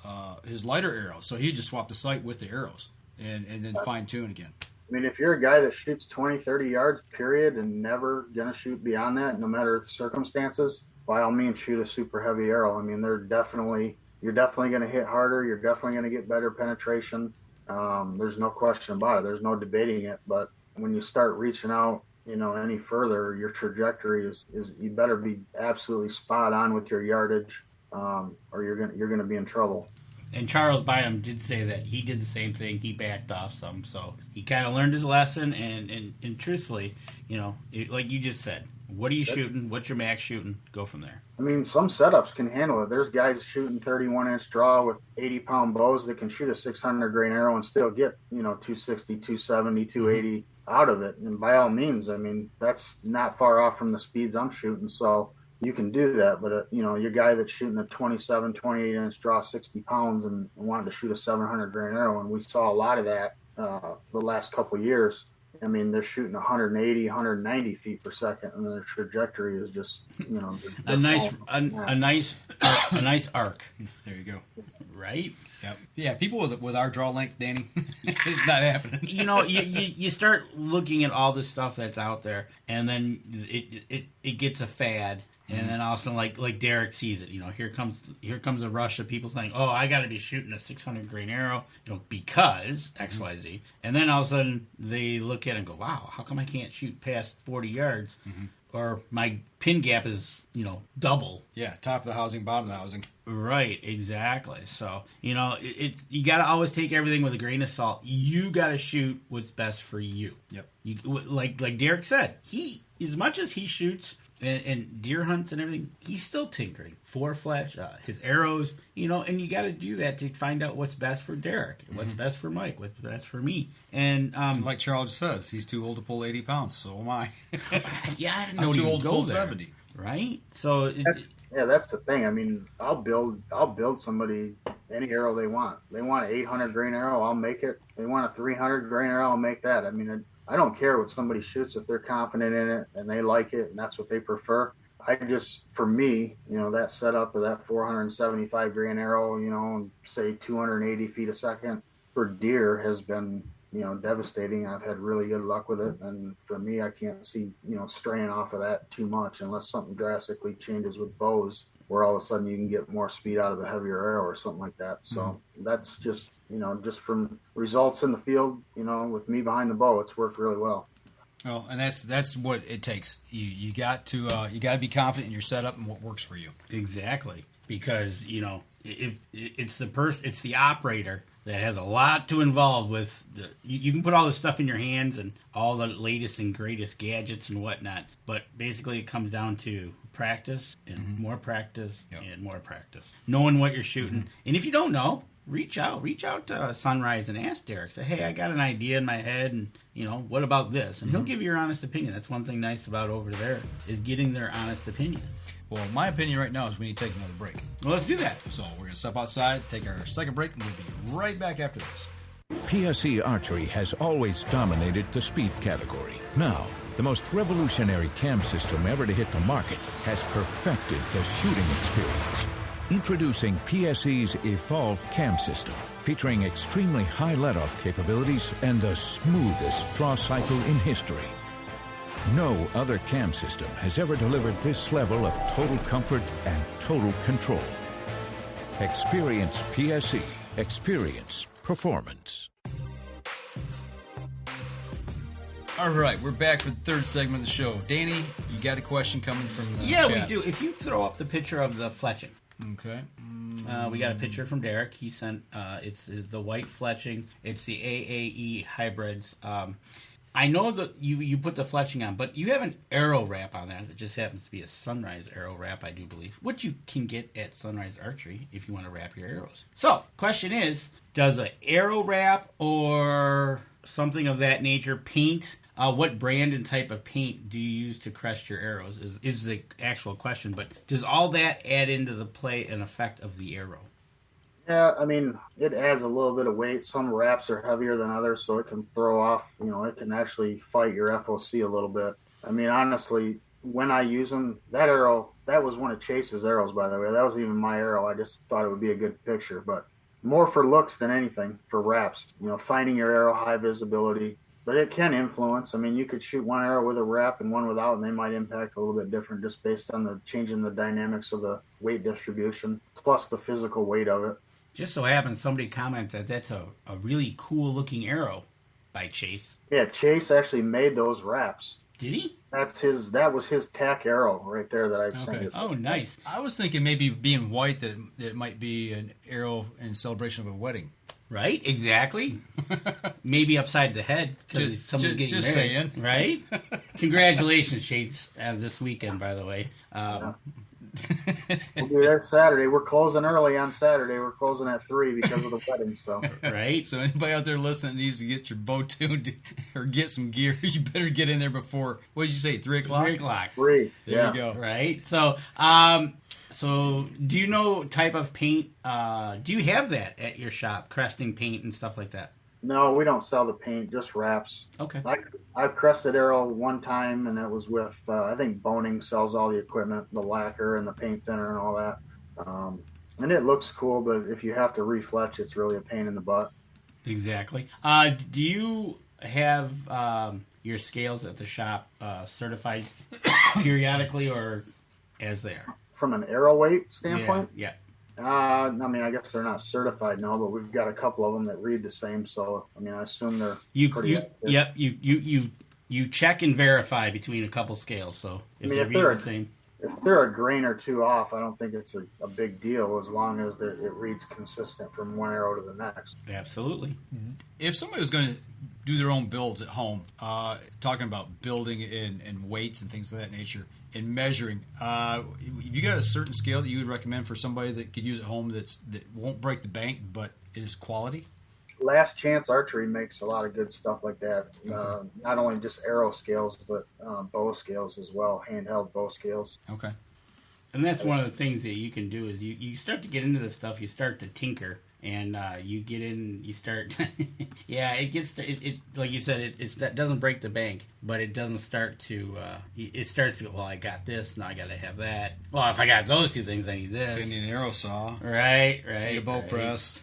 lighter arrow. So he just swapped the sight with the arrows and then fine tune again. I mean, if you're a guy that shoots 20, 30 yards, period, and never going to shoot beyond that, no matter the circumstances, by all means, shoot a super heavy arrow. I mean, you're definitely going to hit harder. You're definitely going to get better penetration. There's no question about it. There's no debating it. But when you start reaching out, any further, your trajectory is you better be absolutely spot on with your yardage, or you're gonna be in trouble. And Charles Bynum did say that he did the same thing. He backed off some, so he kind of learned his lesson. And truthfully, like you just said, what are you shooting? What's your max shooting? Go from there. I mean, some setups can handle it. There's guys shooting 31-inch draw with 80-pound bows that can shoot a 600 grain arrow and still get 260, 270, 280 out of it. And by all means, I mean, that's not far off from the speeds I'm shooting. So you can do that. But, your guy that's shooting a 27, 28-inch draw, 60 pounds and wanted to shoot a 700 grain arrow, and we saw a lot of that the last couple of years. I mean, they're shooting 180, 190 feet per second, and their trajectory is just, a nice arc. There you go. Right? Yep. Yeah, people with our draw length, Danny, it's not happening. You start looking at all this stuff that's out there, and then it gets a fad. And then all of a sudden, like Derek sees it, here comes a rush of people saying, "Oh, I got to be shooting a 600 grain arrow, because X, Y, Z." And then all of a sudden they look at it and go, "Wow, how come I can't shoot past 40 yards?" Mm-hmm. Or my pin gap is, double. Yeah, top of the housing, bottom of the housing. Right, exactly. So, you got to always take everything with a grain of salt. You got to shoot what's best for you. Yep. Like Derek said, he, as much as he shoots and deer hunts and everything, he's still tinkering. Fletch, his arrows, and you got to do that to find out what's best for Derek, what's best for Mike, what's best for me. And like Charles says, he's too old to pull 80 pounds, so am I. Yeah, I didn't I'm know too old to pull there. 70. Right? So that's the thing. I mean, I'll build somebody any arrow they want. They want an 800 grain arrow, I'll make it. They want a 300 grain arrow, I'll make that. I mean, I don't care what somebody shoots if they're confident in it and they like it and that's what they prefer. For me, that setup of that 475 grain arrow, and say 280 feet a second for deer has been, devastating. I've had really good luck with it. And for me, I can't see, straying off of that too much unless something drastically changes with bows where all of a sudden you can get more speed out of a heavier arrow or something like that. So that's just, just from results in the field, with me behind the bow, it's worked really well. Well, and that's what it takes. You got to be confident in your setup and what works for you. Exactly, because if it's the operator that has a lot to involve with. You can put all this stuff in your hands and all the latest and greatest gadgets and whatnot, but basically it comes down to practice and more practice and more practice, knowing what you're shooting. And if you don't know, reach out to Sunrise and ask Derek. Say, hey, I got an idea in my head, and what about this? And he'll give you your honest opinion. That's one thing nice about over there is getting their honest opinion. Well, my opinion right now is we need to take another break. Well, let's do that. So we're going to step outside, take our second break, and we'll be right back after this. PSE Archery has always dominated the speed category. Now, the most revolutionary cam system ever to hit the market, has perfected the shooting experience. Introducing PSE's Evolve Cam System, featuring extremely high let-off capabilities and the smoothest draw cycle in history. No other cam system has ever delivered this level of total comfort and total control. Experience PSE. Experience performance. All right, we're back for the third segment of the show. Danny, you got a question coming from the Yeah, chat. we do. If you throw up the picture of the Fletching. Okay. We got a picture from Derek. He sent, it's the white Fletching. It's the AAE hybrids. I know that you put the Fletching on, but you have an arrow wrap on there that just happens to be a Sunrise arrow wrap, I do believe, which you can get at Sunrise Archery if you want to wrap your arrows. So, question is, does an arrow wrap or something of that nature paint? What brand and type of paint do you use to crest your arrows is the actual question, but does all that add into the play and effect of the arrow? Yeah, I mean, it adds a little bit of weight. Some wraps are heavier than others, so it can throw off, it can actually fight your FOC a little bit. I mean, honestly, when I use them, that arrow, that was one of Chase's arrows, by the way. That wasn't even my arrow. I just thought it would be a good picture, but more for looks than anything, for wraps. Finding your arrow, high visibility. But it can influence. I mean, you could shoot one arrow with a wrap and one without, and they might impact a little bit different just based on the change in the dynamics of the weight distribution, plus the physical weight of it. Just so happens somebody commented that's a really cool-looking arrow by Chase. Yeah, Chase actually made those wraps. Did he? That was his tack arrow right there that I've sent. Oh, nice. I was thinking maybe being white that it might be an arrow in celebration of a wedding. Right? Exactly. Maybe upside the head because somebody's getting just married. saying. Right? Congratulations, Shades, this weekend, by the way. We'll do that Saturday. We're closing early on Saturday. We're closing at 3 because of the wedding. So right. So anybody out there listening needs to get your bow tuned or get some gear. You better get in there before. What did you say? 3 o'clock. 3 o'clock. 3. There you go. Right. So, so do you know type of paint? Do you have that at your shop? Cresting paint and stuff like that. No, we don't sell the paint, just wraps. Okay. I've crested arrow one time, and it was with, I think Boning sells all the equipment, the lacquer and the paint thinner and all that. And it looks cool, but if you have to refletch, it's really a pain in the butt. Exactly. Do you have your scales at the shop certified periodically or as they are? From an arrow weight standpoint? Yeah. I mean, I guess they're not certified, no, but we've got a couple of them that read the same. So, I mean, I assume they're pretty accurate. You check and verify between a couple scales. So if they read the same, if they're a grain or two off, I don't think it's a big deal as long as it reads consistent from one arrow to the next. Absolutely. If somebody was going to do their own builds at home, talking about building in weights and things of that nature, in measuring, you got a certain scale that you would recommend for somebody that could use at home that won't break the bank but is quality? Last Chance Archery makes a lot of good stuff like that. Okay. Not only just arrow scales, but bow scales as well, handheld bow scales. Okay. And that's one of the things that you can do is you start to get into this stuff, you start to tinker. And you get in, you start, yeah, it gets, it like you said, it doesn't break the bank, but it doesn't start to, it starts to go, well, I got this, now I got to have that. Well, if I got those two things, I need this. So you need an arrow saw. Right. Need a bow press.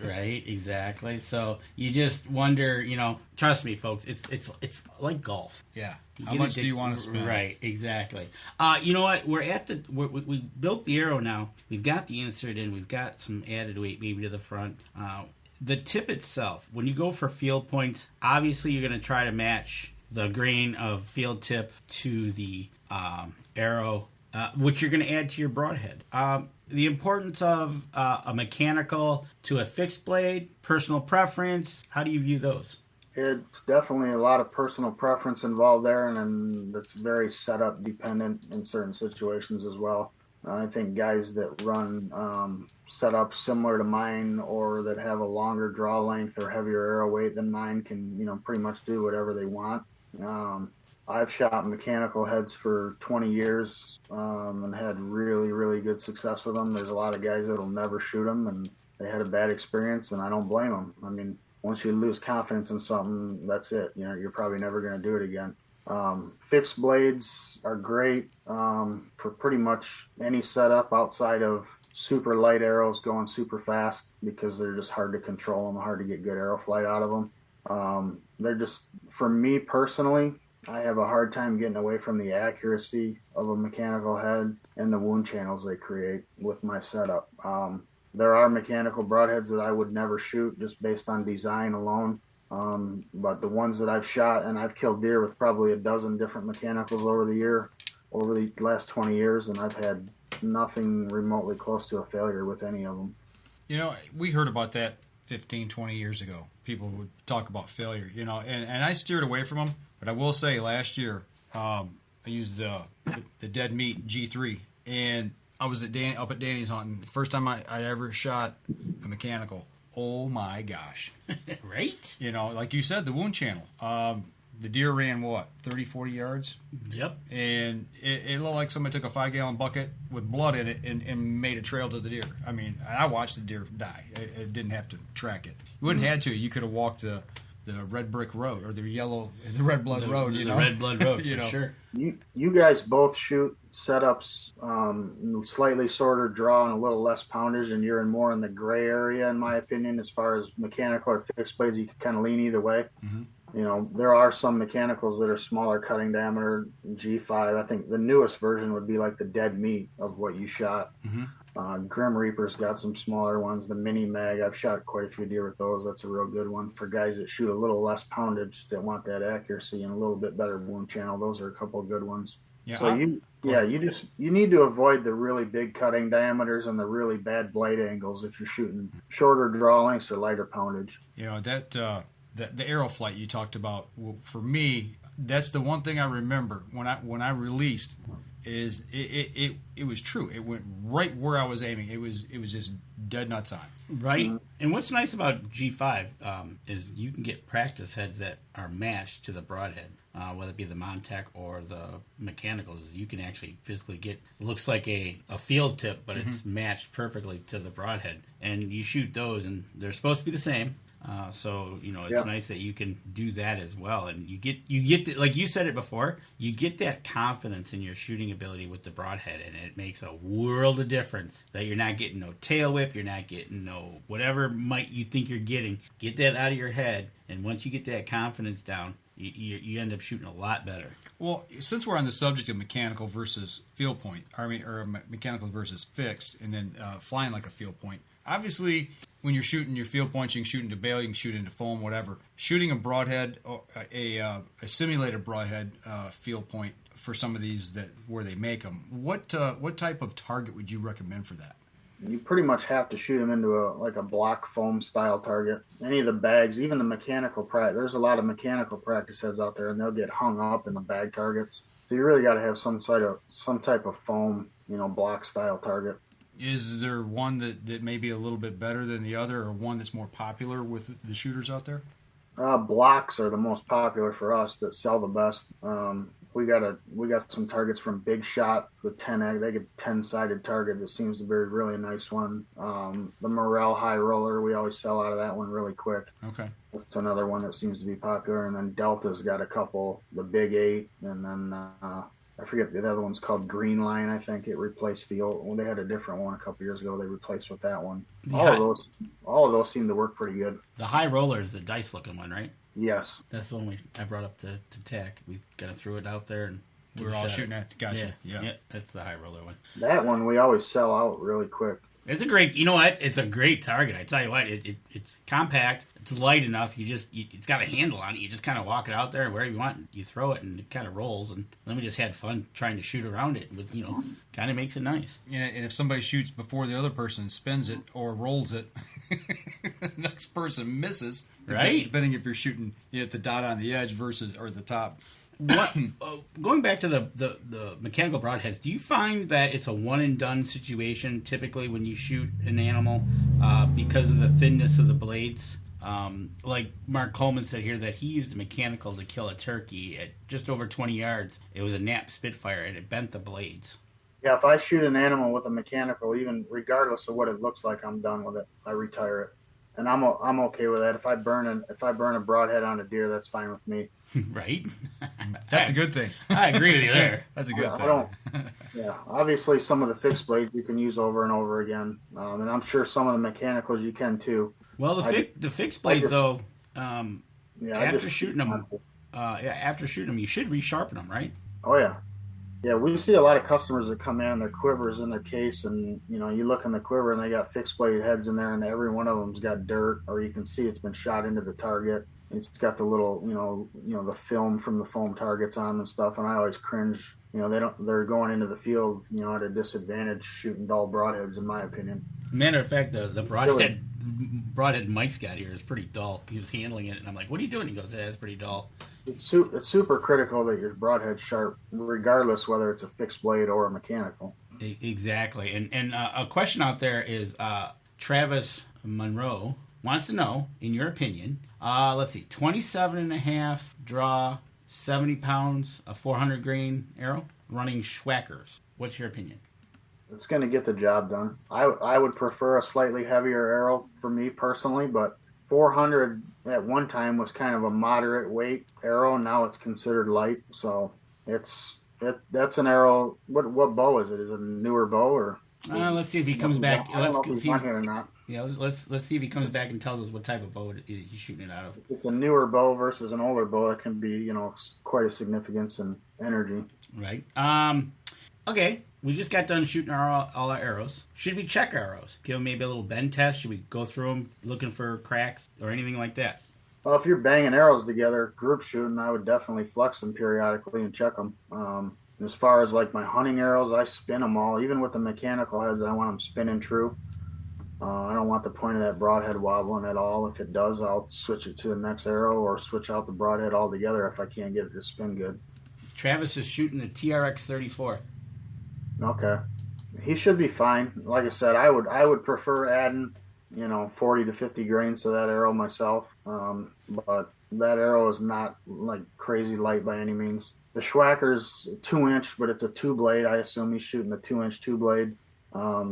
Right, exactly. So you just wonder, trust me, folks, it's like golf. Yeah. How much do you want to spend? Right, exactly. You know what? We built the arrow now. We've got the insert in. We've got some added weight maybe to the front. The tip itself, when you go for field points, obviously you're going to try to match the grain of field tip to the arrow, which you're going to add to your broadhead. The importance of a mechanical to a fixed blade, personal preference, how do you view those? It's definitely a lot of personal preference involved there, and it's very setup dependent in certain situations as well. I think guys that run setups similar to mine or that have a longer draw length or heavier arrow weight than mine can, pretty much do whatever they want. I've shot mechanical heads for 20 years and had really, really good success with them. There's a lot of guys that'll never shoot them, and they had a bad experience, and I don't blame them. I mean, once you lose confidence in something, that's it. You're probably never going to do it again. Fixed blades are great for pretty much any setup outside of super light arrows going super fast, because they're just hard to control them, hard to get good arrow flight out of them. They're just, for me personally, I have a hard time getting away from the accuracy of a mechanical head and the wound channels they create with my setup. There are mechanical broadheads that I would never shoot just based on design alone. But the ones that I've shot, and I've killed deer with probably a dozen different mechanicals over the last 20 years, and I've had nothing remotely close to a failure with any of them. You know, we heard about that 15, 20 years ago. People would talk about failure, you know, and I steered away from them. But I will say, last year, I used the Dead Meat G3, and I was up at Danny's hunting. The first time I ever shot a mechanical. Oh my gosh. Right? You know, like you said, the wound channel. The deer ran, 30, 40 yards? Yep. And it looked like somebody took a 5-gallon bucket with blood in it and made a trail to the deer. I mean, I watched the deer die. It didn't have to track it. You wouldn't have to. You could have walked the red brick road or the red blood road. You know, red blood road, you for know. sure. You guys both shoot setups slightly shorter draw and a little less poundage, and you're more in the gray area, in my opinion, as far as mechanical or fixed blades. You can kind of lean either way. Mm-hmm. You know, there are some mechanicals that are smaller cutting diameter, G5. I think the newest version would be like the Dead Meat of what you shot. Mm-hmm. Grim Reaper's got some smaller ones. The Mini Mag, I've shot quite a few deer with those. That's a real good one for guys that shoot a little less poundage, that want that accuracy and a little bit better wound channel. Those are a couple of good ones. Yeah, so you need to avoid the really big cutting diameters and the really bad blade angles if you're shooting shorter draw lengths or lighter poundage. You know, that the arrow flight you talked about, well, for me, that's the one thing I remember when I released. Is it was true. It went right where I was aiming. It was just dead nuts on. Right. Mm-hmm. And what's nice about G5 is you can get practice heads that are matched to the broadhead, whether it be the Montec or the mechanicals. You can actually physically get, looks like a field tip, but it's matched perfectly to the broadhead. And you shoot those, and they're supposed to be the same. So, you know, it's nice that you can do that as well. And you get the, like you said it before, you get that confidence in your shooting ability with the broadhead, and it makes a world of difference that you're not getting no tail whip, you're not getting no whatever might you think you're getting. Get that out of your head, and once you get that confidence down, you end up shooting a lot better. Well, since we're on the subject of mechanical versus field point, or mechanical versus fixed, and then flying like a field point, obviously, when you're shooting your field points, you can shoot into bail, you can shoot into foam, whatever. Shooting a broadhead, or a simulated broadhead field point for some of these where they make them, what type of target would you recommend for that? You pretty much have to shoot them into a block foam style target. Any of the bags, even the mechanical practice. There's a lot of mechanical practice heads out there, and they'll get hung up in the bag targets. So you really got to have some type of foam, block style target. Is there one that may be a little bit better than the other, or one that's more popular with the shooters out there? Blocks are the most popular for us that sell the best. We got some targets from Big Shot with 10. They get 10-sided target that seems to be a really nice one. The Morel High Roller, we always sell out of that one really quick. Okay, that's another one that seems to be popular. And then Delta's got a couple, the Big 8, and then I forget, the other one's called Green Line. I think it replaced the old one. They had a different one a couple years ago. They replaced with that one. All of those seem to work pretty good. The High Roller is the dice looking one, right? Yes, that's the one I brought up to TAC. We kind of threw it out there, and we were all shooting at. Gotcha. Yeah, that's the High Roller one. That one we always sell out really quick. It's a great. You know what? It's a great target. I tell you what. It's compact. It's light enough. It's got a handle on it. You just kind of walk it out there wherever you want. You throw it, and it kind of rolls. And then we just had fun trying to shoot around it. With kind of makes it nice. And if somebody shoots before the other person spins it or rolls it, the next person misses. Right. Depending if you're shooting at the dot on the edge versus or the top. What going back to the mechanical broadheads, do you find that it's a one and done situation typically when you shoot an animal because of the thinness of the blades? Like Mark Coleman said here that he used a mechanical to kill a turkey at just over 20 yards. It was a Knapp Spitfire and it bent the blades. Yeah, if I shoot an animal with a mechanical, even regardless of what it looks like, I'm done with it. I retire it. And I'm okay with that. If I burn a broadhead on a deer, that's fine with me. Right? That's a good thing. I agree with you there. That's a good thing. I don't. Yeah, obviously some of the fixed blades you can use over and over again, and I'm sure some of the mechanicals you can too. Well, the fixed blades though, after shooting them, you should resharpen them, right? Oh yeah. Yeah, we see a lot of customers that come in, their quiver's in their case, and you look in the quiver and they got fixed blade heads in there, and every one of them's got dirt, or you can see it's been shot into the target. It's got the little, the film from the foam targets on them and stuff, and I always cringe. They're going into the field, at a disadvantage shooting dull broadheads, in my opinion. Matter of fact, the broadhead Mike's got here is pretty dull. He was handling it, and I'm like, "What are you doing?" He goes, "Yeah, it's pretty dull." It's super critical that your broadhead's sharp, regardless whether it's a fixed blade or a mechanical. Exactly. And a question out there is Travis Monroe wants to know, in your opinion, let's see, 27.5 draw, 70 pounds, a 400 grain arrow, running Schwackers. What's your opinion? It's going to get the job done. I would prefer a slightly heavier arrow for me personally, but 400 at one time was kind of a moderate weight arrow. Now it's considered light, so that's an arrow. What bow is it? Is it a newer bow or? Let's see if he comes back. I don't know if he's on here or not. Yeah, let's see if he comes back and tells us what type of bow he's shooting it out of. It's a newer bow versus an older bow. That can be quite a significance in energy. Right. Okay. We just got done shooting all our arrows. Should we check arrows? Give them maybe a little bend test? Should we go through them looking for cracks or anything like that? Well, if you're banging arrows together, group shooting, I would definitely flex them periodically and check them. As far as like my hunting arrows, I spin them all. Even with the mechanical heads, I want them spinning true. I don't want the point of that broadhead wobbling at all. If it does, I'll switch it to the next arrow or switch out the broadhead altogether if I can't get it to spin good. Travis is shooting the TRX 34. Okay. He should be fine. Like I said, I would prefer adding, 40 to 50 grains to that arrow myself. But that arrow is not like crazy light by any means. The Schwacker's 2-inch, but it's a 2-blade. I assume he's shooting the 2-inch 2-blade.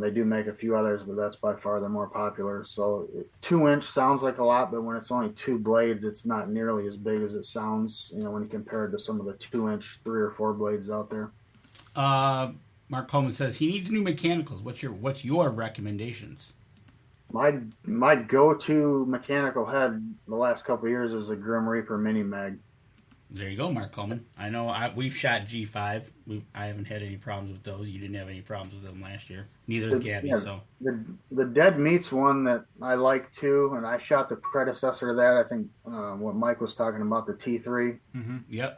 They do make a few others, but that's by far the more popular. So 2-inch sounds like a lot, but when it's only 2 blades, it's not nearly as big as it sounds, when you compare it to some of the 2-inch 3 or 4 blades out there. Mark Coleman says he needs new mechanicals. What's your recommendations? My go-to mechanical head the last couple of years is a Grim Reaper Mini Mag. There you go, Mark Coleman. I know we've shot G5. I haven't had any problems with those. You didn't have any problems with them last year. Neither has Gabby. Yeah, so the Dead Meat's one that I like too, and I shot the predecessor to that. I think what Mike was talking about, the T3. Mm-hmm. Yep.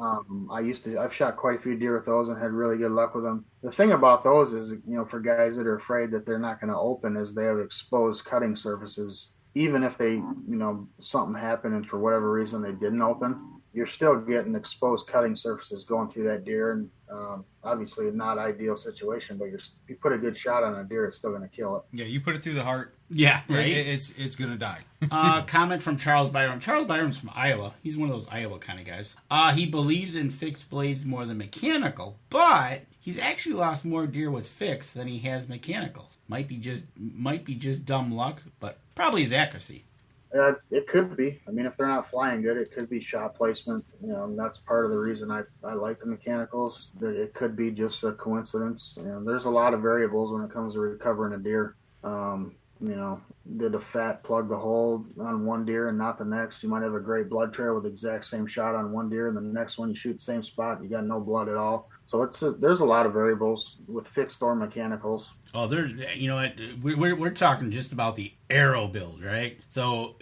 I've shot quite a few deer with those and had really good luck with them. The thing about those is, for guys that are afraid that they're not going to open, is they have exposed cutting surfaces. Even if they, something happened and for whatever reason they didn't open, you're still getting exposed cutting surfaces going through that deer, and obviously not ideal situation, but you put a good shot on a deer, it's still going to kill it. Yeah, you put it through the heart. Yeah, right. It's going to die. Comment from Charles Byron. Charles Byron's from Iowa. He's one of those Iowa kind of guys. He believes in fixed blades more than mechanical, but he's actually lost more deer with fixed than he has mechanicals. Might be just dumb luck, but probably his accuracy. It could be. I mean, if they're not flying good, it could be shot placement. And that's part of the reason I like the mechanicals. It could be just a coincidence. There's a lot of variables when it comes to recovering a deer. Did a fat plug the hole on one deer and not the next? You might have a great blood trail with the exact same shot on one deer, and the next one you shoot the same spot, you got no blood at all. So there's a lot of variables with fixed or mechanicals. Oh, we're talking just about the arrow build, right? So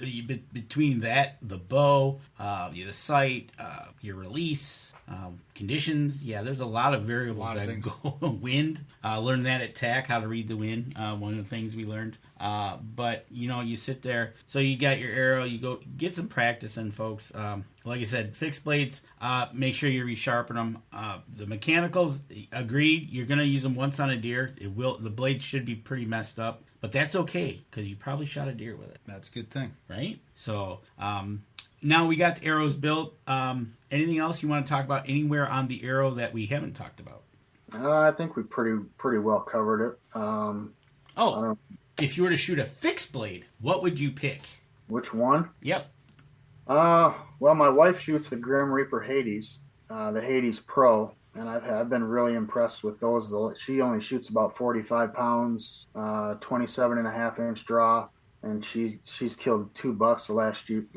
between that, the bow, the sight, your release, conditions, there's a lot of variables that go. Wind, learn that at TAC, how to read the wind. One of the things we learned. But you sit there. So you got your arrow. You go get some practice in, folks. Like I said, fixed blades. Make sure you resharpen them. The mechanicals, agreed. You're gonna use them once on a deer. The blade should be pretty messed up, but that's okay because you probably shot a deer with it. That's a good thing, right? So now we got the arrows built. Anything else you want to talk about anywhere on the arrow that we haven't talked about? I think we pretty well covered it. If you were to shoot a fixed blade, what would you pick? Which one? Yep. Well, my wife shoots the Grim Reaper Hades, the Hades Pro, and I've been really impressed with those. She only shoots about 45 pounds, 27.5-inch draw, and she's killed 2 bucks the last 2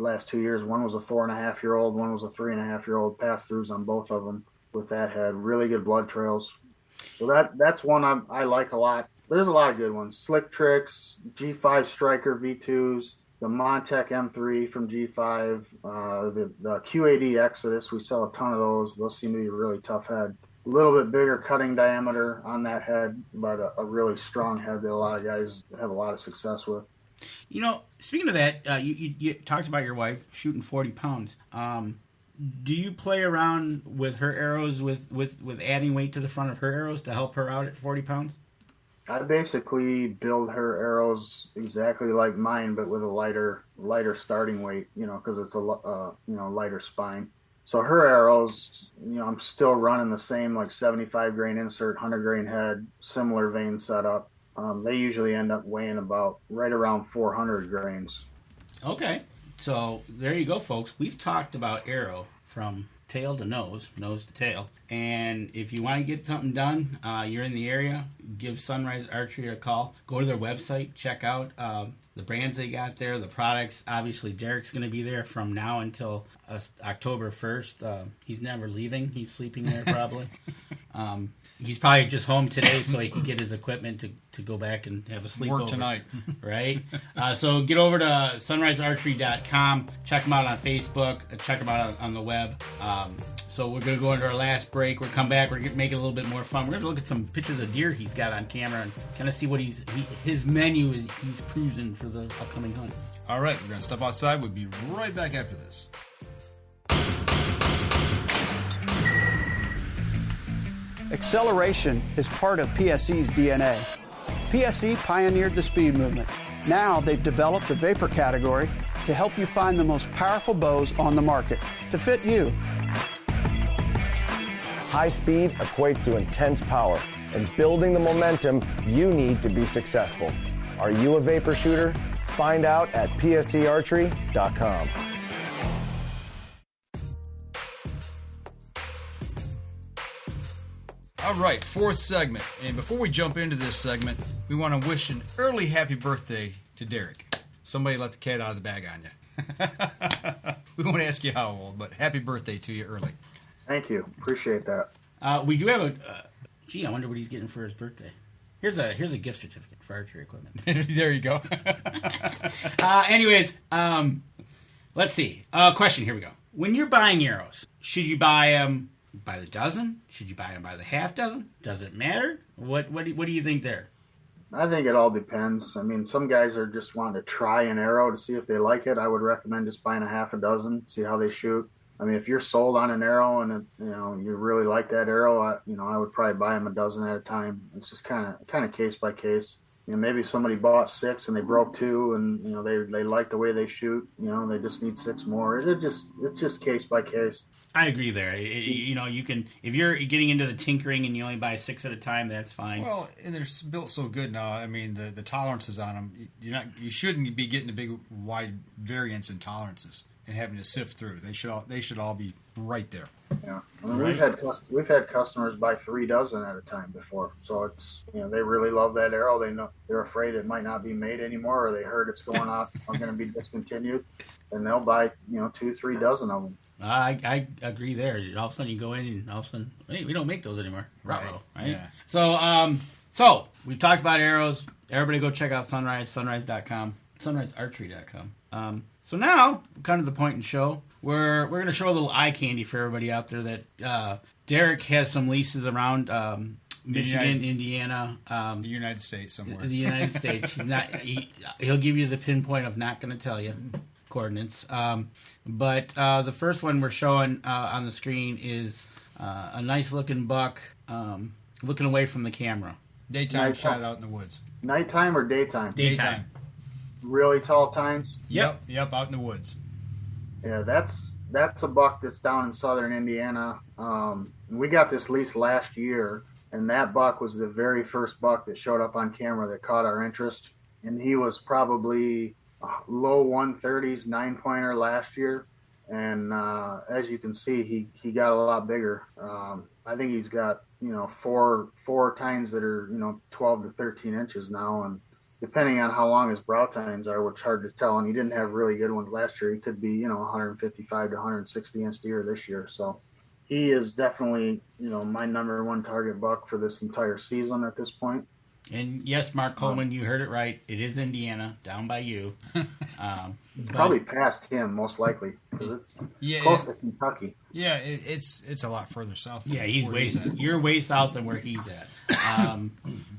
years. One was a 4.5-year-old, one was a 3.5-year-old. Pass-throughs on both of them with that head. Really good blood trails. So that's one I like a lot. There's a lot of good ones. Slick Tricks, G5 Striker V2s, the Montec M3 from G5, the Q80 Exodus. We sell a ton of those. Those seem to be a really tough head. A little bit bigger cutting diameter on that head, but a really strong head that a lot of guys have a lot of success with. Speaking of that, you talked about your wife shooting 40 pounds. Do you play around with her arrows with adding weight to the front of her arrows to help her out at 40 pounds? I basically build her arrows exactly like mine, but with a lighter starting weight, because it's a lighter spine. So her arrows, I'm still running the same like 75 grain insert, 100 grain head, similar vein setup. They usually end up weighing about right around 400 grains. Okay. So there you go, folks. We've talked about arrow from tail to nose to tail. And if you want to get something done, you're in the area, give Sunrise Archery a call. Go to their website, check out the brands they got there, the products. Obviously, Derek's going to be there from now until October 1st. He's never leaving. He's sleeping there probably. He's probably just home today so he can get his equipment to go back and have a sleepover. Work tonight. Right? So get over to sunrisearchery.com. Check them out on Facebook. Check them out on the web. So we're going to go into our last break. We'll come back. We're going to make it a little bit more fun. We're going to look at some pictures of deer he's got on camera and kind of see what his menu is he's cruising for the upcoming hunt. All right. We're going to step outside. We'll be right back after this. Acceleration is part of PSE's DNA. PSE pioneered the speed movement. Now they've developed the vapor category to help you find the most powerful bows on the market to fit you. High speed equates to intense power and building the momentum you need to be successful. Are you a vapor shooter? Find out at psearchery.com. All right, fourth segment. And before we jump into this segment, we want to wish an early happy birthday to Derek. Somebody let the cat out of the bag on you. We won't ask you how old, but happy birthday to you early. Thank you. Appreciate that. We do have I wonder what he's getting for his birthday. Here's a gift certificate for archery equipment. There you go. Anyways, let's see. Question, here we go. When you're buying arrows, should you buy them by the dozen? Should you buy them by the half dozen? Does it matter? What do you think there? I think it all depends. I mean, some guys are just wanting to try an arrow to see if they like it. I would recommend just buying a half a dozen, see how they shoot. I mean, if you're sold on an arrow and you really like that arrow, I would probably buy them a dozen at a time. It's just kind of case by case. Maybe somebody bought 6 and they broke 2, and they like the way they shoot. They just need 6 more. It's just case by case. I agree there. You can, if you're getting into the tinkering and you only buy 6 at a time, that's fine. Well, and they're built so good now. I mean, the tolerances on them, you shouldn't be getting a big wide variance in tolerances and having to sift through. They should all be right there. Yeah, I mean, we've had customers buy 3 dozen at a time before. So it's they really love that arrow. They're afraid it might not be made anymore, or they heard it's going out, going to be discontinued, and they'll buy 2-3 dozen of them. I agree there. All of a sudden you go in and all of a sudden, hey, we don't make those anymore. Right. Yeah. So we've talked about arrows. Everybody go check out sunrisearchery.com, sunrisearchery.com. So now, kind of the point in the show, we're going to show a little eye candy for everybody out there that Derek has some leases around Michigan, Indiana. The United States somewhere. The United States. He'll give you the pinpoint of not going to tell you coordinates. But the first one we're showing on the screen is a nice looking buck looking away from the camera. Daytime shot out in the woods. Nighttime or daytime? Daytime. Really tall tines? Yep, out in the woods. Yeah, that's a buck that's down in southern Indiana. We got this lease last year, and that buck was the very first buck that showed up on camera that caught our interest. And he was probably low 130s 9-pointer last year. And as you can see, he got a lot bigger. I think he's got, four tines that are, 12 to 13 inches now. And depending on how long his brow tines are, which is hard to tell. And he didn't have really good ones last year. He could be, 155 to 160 inch deer this year. So he is definitely, my number one target buck for this entire season at this point. And yes, Mark Coleman, you heard it right. It is Indiana, down by you. Probably past him, most likely, because it's close to Kentucky. Yeah, it's a lot further south. Yeah, you're way south than where he's at.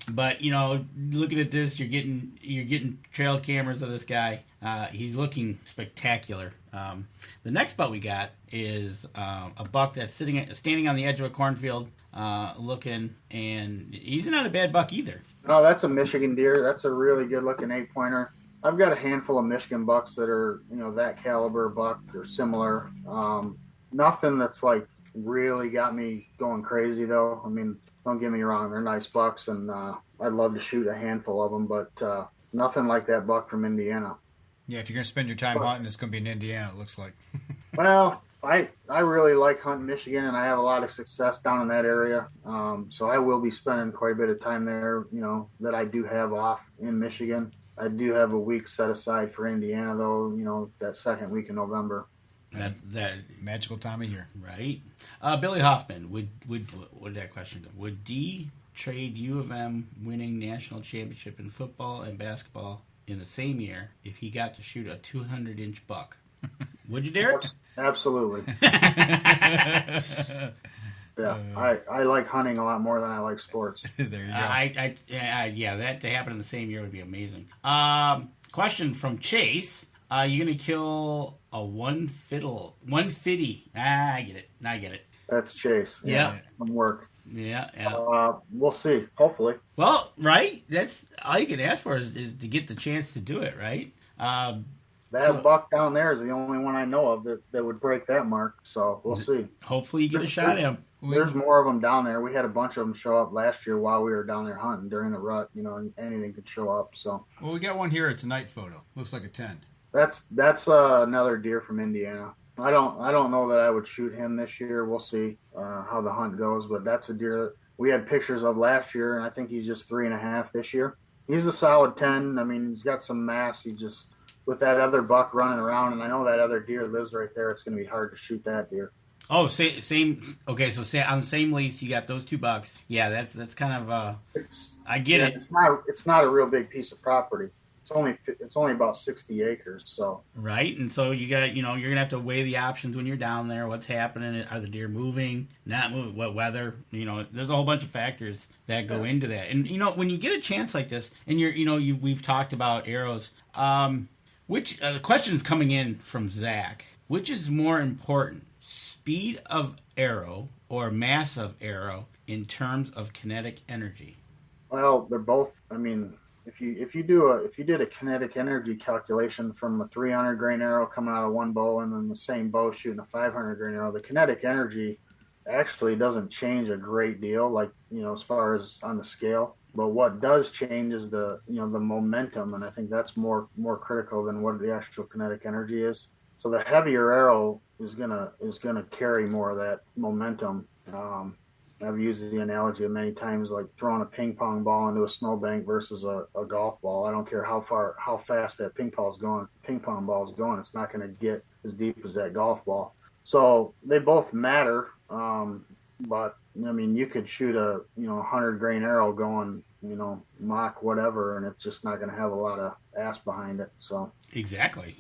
But looking at this, you're getting trail cameras of this guy. He's looking spectacular. The next buck we got is a buck that's standing on the edge of a cornfield, looking, and he's not a bad buck either. Oh, that's a Michigan deer. That's a really good-looking 8-pointer. I've got a handful of Michigan bucks that are, that caliber buck or similar. Nothing that's like really got me going crazy though. I mean, don't get me wrong, they're nice bucks, and I'd love to shoot a handful of them, but nothing like that buck from Indiana. Yeah, if you're going to spend your time hunting, it's going to be in Indiana, it looks like. Well, I really like hunting Michigan, and I have a lot of success down in that area. So I will be spending quite a bit of time there, that I do have off in Michigan. I do have a week set aside for Indiana, though, that second week in November. That magical time of year. Right. Billy Hoffman, what did that question do? Would D trade U of M winning national championship in football and basketball in the same year if he got to shoot a 200-inch buck? Would you, Derek? Absolutely. Yeah, I like hunting a lot more than I like sports. There you go. Yeah, that to happen in the same year would be amazing. Question from Chase. You're going to kill a 150. I get it. That's Chase. Yeah. From work. Yeah. We'll see. Hopefully. Well, right? That's all you can ask for is to get the chance to do it, right? That buck down there is the only one I know of that would break that mark. So we'll see. Hopefully you get a shot at him. There's more of them down there. We had a bunch of them show up last year while we were down there hunting during the rut. And anything could show up. So. Well, we got one here. It's a night photo. Looks like a 10. That's another deer from Indiana. I don't know that I would shoot him this year. We'll see how the hunt goes. But that's a deer that we had pictures of last year, and I think he's just 3.5 this year. He's a solid 10. I mean, he's got some mass. He just with that other buck running around, and I know that other deer lives right there. It's going to be hard to shoot that deer. Oh, same. Okay, so on the same lease, you got those two bucks. Yeah, that's kind of. I get it. It's not a real big piece of property. It's only about 60 acres. So right, and so you got you're gonna have to weigh the options when you're down there. What's happening? Are the deer moving? Not moving? What weather? There's a whole bunch of factors that go into that. And when you get a chance like this, and we've talked about arrows. Which the question's coming in from Zach. Which is more important? Speed of arrow or mass of arrow in terms of kinetic energy? Well, they're both. I mean, if you did a kinetic energy calculation from a 300 grain arrow coming out of one bow and then the same bow shooting a 500 grain arrow, the kinetic energy actually doesn't change a great deal, like as far as on the scale. But what does change is the momentum, and I think that's more critical than what the actual kinetic energy is. So the heavier arrow is gonna carry more of that momentum. I've used the analogy many times, like throwing a ping pong ball into a snowbank versus a golf ball. I don't care how fast that ping pong ball is going. It's not going to get as deep as that golf ball. So they both matter. But I mean, you could shoot a 100 grain arrow going mock whatever, and it's just not going to have a lot of ass behind it. So exactly,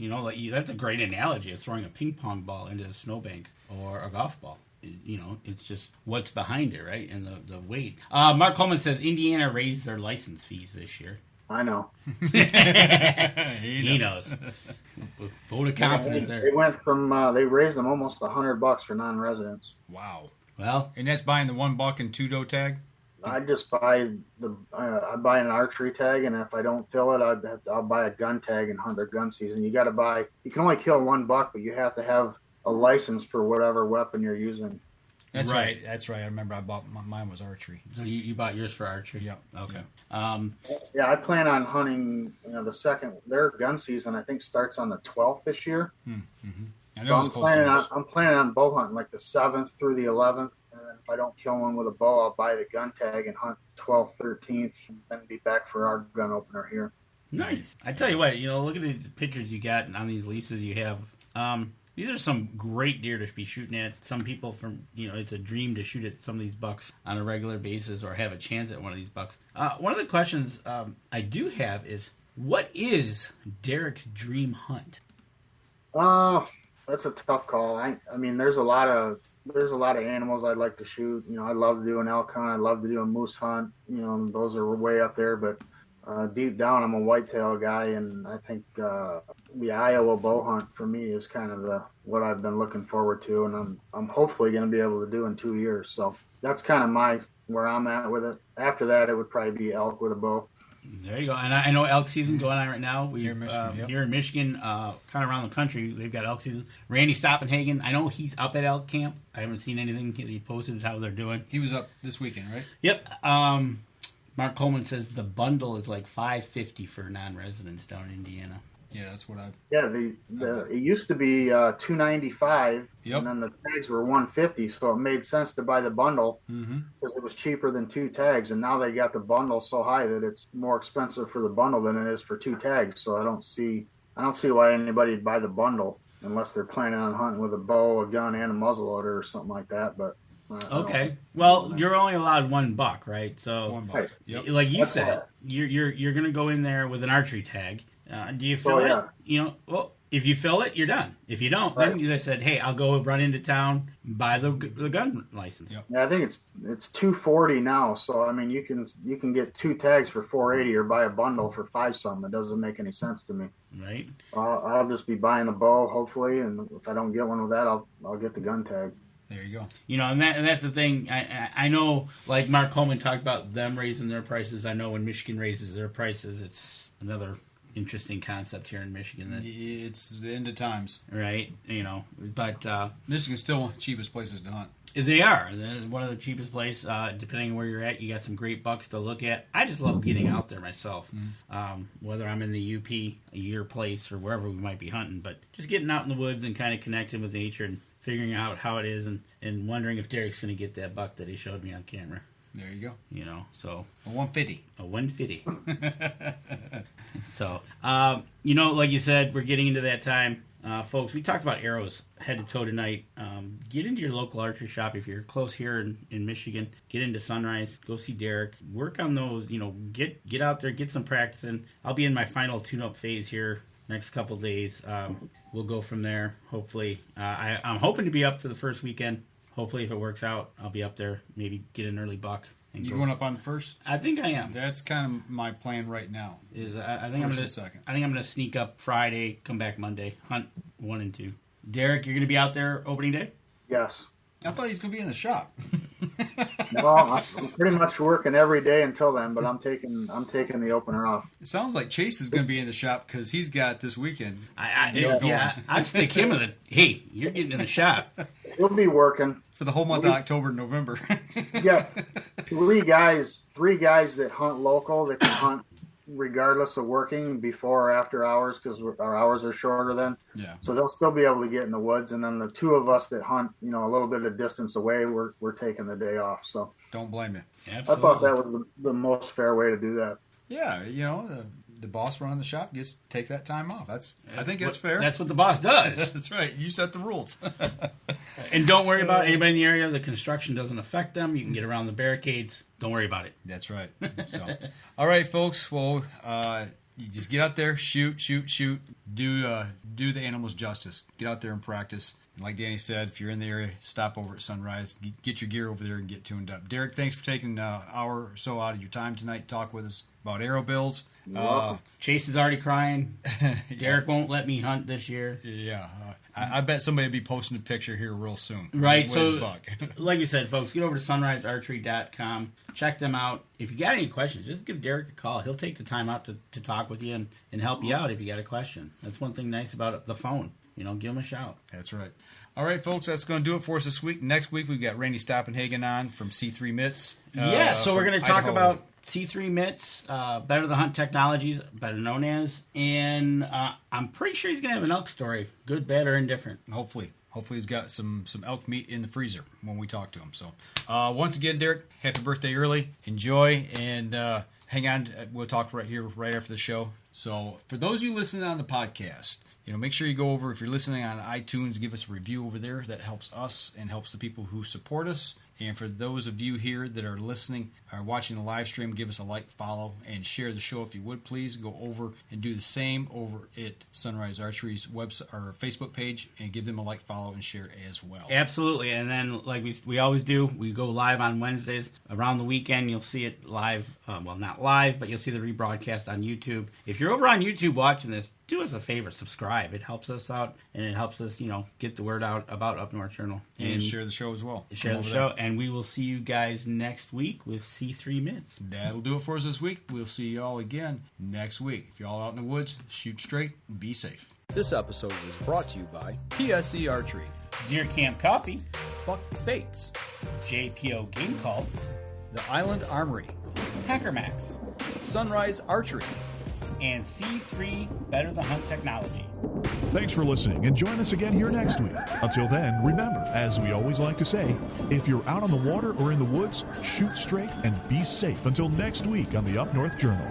that's a great analogy of throwing a ping pong ball into a snowbank or a golf ball. It's just what's behind it, right? And the weight. Mark Coleman says Indiana raised their license fees this year. I know. He knows. Vote of confidence there. They went from they raised them almost $100 for non-residents. Wow. Well, and that's buying the $1 and $2 tag. I just buy I buy an archery tag, and if I don't fill it, I'll buy a gun tag and hunt their gun season. You can only kill one buck, but you have to have a license for whatever weapon you're using. That's right. That's right. I remember I bought mine was archery. So you bought yours for archery? Yep. Okay. Yeah, I plan on hunting. Their gun season I think starts on the 12th this year. Mm-hmm. I So know I'm planning on bow hunting like the 7th through the 11th, and then if I don't kill one with a bow, I'll buy the gun tag and hunt 12th, 13th, and then be back for our gun opener here. Nice. I tell you what, look at these pictures you got on these leases you have. These are some great deer to be shooting at. Some people it's a dream to shoot at some of these bucks on a regular basis or have a chance at one of these bucks. One of the questions I do have is, what is Derek's dream hunt? That's a tough call. I mean, there's a lot of animals I'd like to shoot. I love to do an elk hunt. I love to do a moose hunt. Those are way up there. But deep down, I'm a whitetail guy, and I think the Iowa bow hunt for me is kind of what I've been looking forward to, and I'm hopefully going to be able to do in 2 years. So that's kind of where I'm at with it. After that, it would probably be elk with a bow. There you go. And I know elk season going on right now. Here in Michigan, kind of around the country, they've got elk season. Randy Stoppenhagen, I know he's up at elk camp. I haven't seen anything he posted how they're doing. He was up this weekend, right? Yep. Mark Coleman says the bundle is like $550 for non-residents down in Indiana. Yeah, that's what I. Yeah, it used to be $295, and then the tags were $150, so it made sense to buy the bundle because it was cheaper than 2 tags. And now they got the bundle so high that it's more expensive for the bundle than it is for 2 tags. So I don't see why anybody would buy the bundle unless they're planning on hunting with a bow, a gun, and a muzzleloader or something like that. But okay, well, you're only allowed $1, right? So, $1. Yep. Like you said, you're going to go in there with an archery tag. Do you fill it? Well, if you fill it, you're done. If you don't, then they said, "Hey, I'll go run into town, buy the gun license." Yep. Yeah, I think it's $240 now. So I mean, you can get 2 tags for $480 or buy a bundle for $5 something. It doesn't make any sense to me. Right. I'll just be buying a bow hopefully, and if I don't get one with that, I'll get the gun tag. There you go. And that's the thing. I know, like Mark Coleman talked about them raising their prices. I know when Michigan raises their prices, it's another interesting concept here in Michigan. That it's the end of times, right? But Michigan's still one of the cheapest places to hunt. They are. They're one of the cheapest places. Depending on where you're at, you got some great bucks to look at. I just love getting out there myself, whether I'm in the UP, your place, or wherever we might be hunting. But just getting out in the woods and kind of connecting with nature and figuring out how it is, and wondering if Derek's going to get that buck that he showed me on camera. There you go. So a 150. A 150. So, like you said, we're getting into that time. Folks, we talked about arrows head to toe tonight. Get into your local archery shop. If you're close here in Michigan, get into Sunrise. Go see Derek. Work on those. Get out there, get some practice in. I'll be in my final tune-up phase here next couple days. We'll go from there, hopefully. I'm hoping to be up for the first weekend. Hopefully, if it works out, I'll be up there. Maybe get an early buck. You going up on the first? I think I am. That's kind of my plan right now. I think I'm going to sneak up Friday, come back Monday, hunt 1 and 2. Derek, you're going to be out there opening day? Yes. I thought he was going to be in the shop. No, I'm pretty much working every day until then, but I'm taking the opener off. It sounds like Chase is going to be in the shop because he's got this weekend. I'd stick him in the. Hey, you're getting in the shop. He'll be working for the whole month of October and November. Yeah, three guys that hunt local that can hunt regardless of working before or after hours because our hours are shorter then. Yeah. So they'll still be able to get in the woods, and then the 2 of us that hunt, a little bit of distance away, we're taking the day off. So don't blame you. Absolutely. I thought that was the most fair way to do that. Yeah, the boss running the shop gets to take that time off. I think that's fair. That's what the boss does. That's right. You set the rules. And don't worry about anybody in the area. The construction doesn't affect them. You can get around the barricades. Don't worry about it. That's right. So, all right, folks. Well, you just get out there, shoot. Do the animals justice. Get out there and practice. And like Danny said, if you're in the area, stop over at Sunrise. Get your gear over there and get tuned up. Derek, thanks for taking an hour or so out of your time tonight to talk with us about arrow builds. Chase is already crying. Derek won't let me hunt this year. Yeah. I bet somebody will be posting a picture here real soon. Right. So, like we said, folks, get over to sunrisearchery.com. Check them out. If you got any questions, just give Derek a call. He'll take the time out to talk with you and help you out if you got a question. That's one thing nice about the phone. Give him a shout. That's right. All right, folks, that's going to do it for us this week. Next week, we've got Randy Stoppenhagen on from C3 Mitts. So we're going to talk Idaho. about C3 Mitts, Better the Hunt Technologies, better known as, and I'm pretty sure he's going to have an elk story, good, bad, or indifferent. Hopefully he's got some elk meat in the freezer when we talk to him. So once again, Derek, happy birthday early. Enjoy, and hang on. We'll talk right here, right after the show. So for those of you listening on the podcast, make sure you go over, if you're listening on iTunes, give us a review over there. That helps us and helps the people who support us. And for those of you here that are listening or watching the live stream, give us a like, follow, and share the show if you would, please. Go over and do the same over at Sunrise Archery's website or Facebook page and give them a like, follow, and share as well. Absolutely. And then, like we always do, we go live on Wednesdays. Around the weekend, you'll see it live. Well, not live, but you'll see the rebroadcast on YouTube. If you're over on YouTube watching this, do us a favor, subscribe. It helps us out, and it helps us, get the word out about Up North Journal. And share the show as well. Share the show, and we will see you guys next week with C3 Mitts. That'll do it for us this week. We'll see you all again next week. If you're all out in the woods, shoot straight and be safe. This episode was brought to you by PSC Archery, Deer Camp Coffee, Buck Baits, JPO Game Calls, The Island Armory, Hacker Max, Sunrise Archery, and C3 Better the Hunt Technology. Thanks for listening, and join us again here next week. Until then, remember, as we always like to say, if you're out on the water or in the woods, shoot straight and be safe. Until next week on the Up North Journal.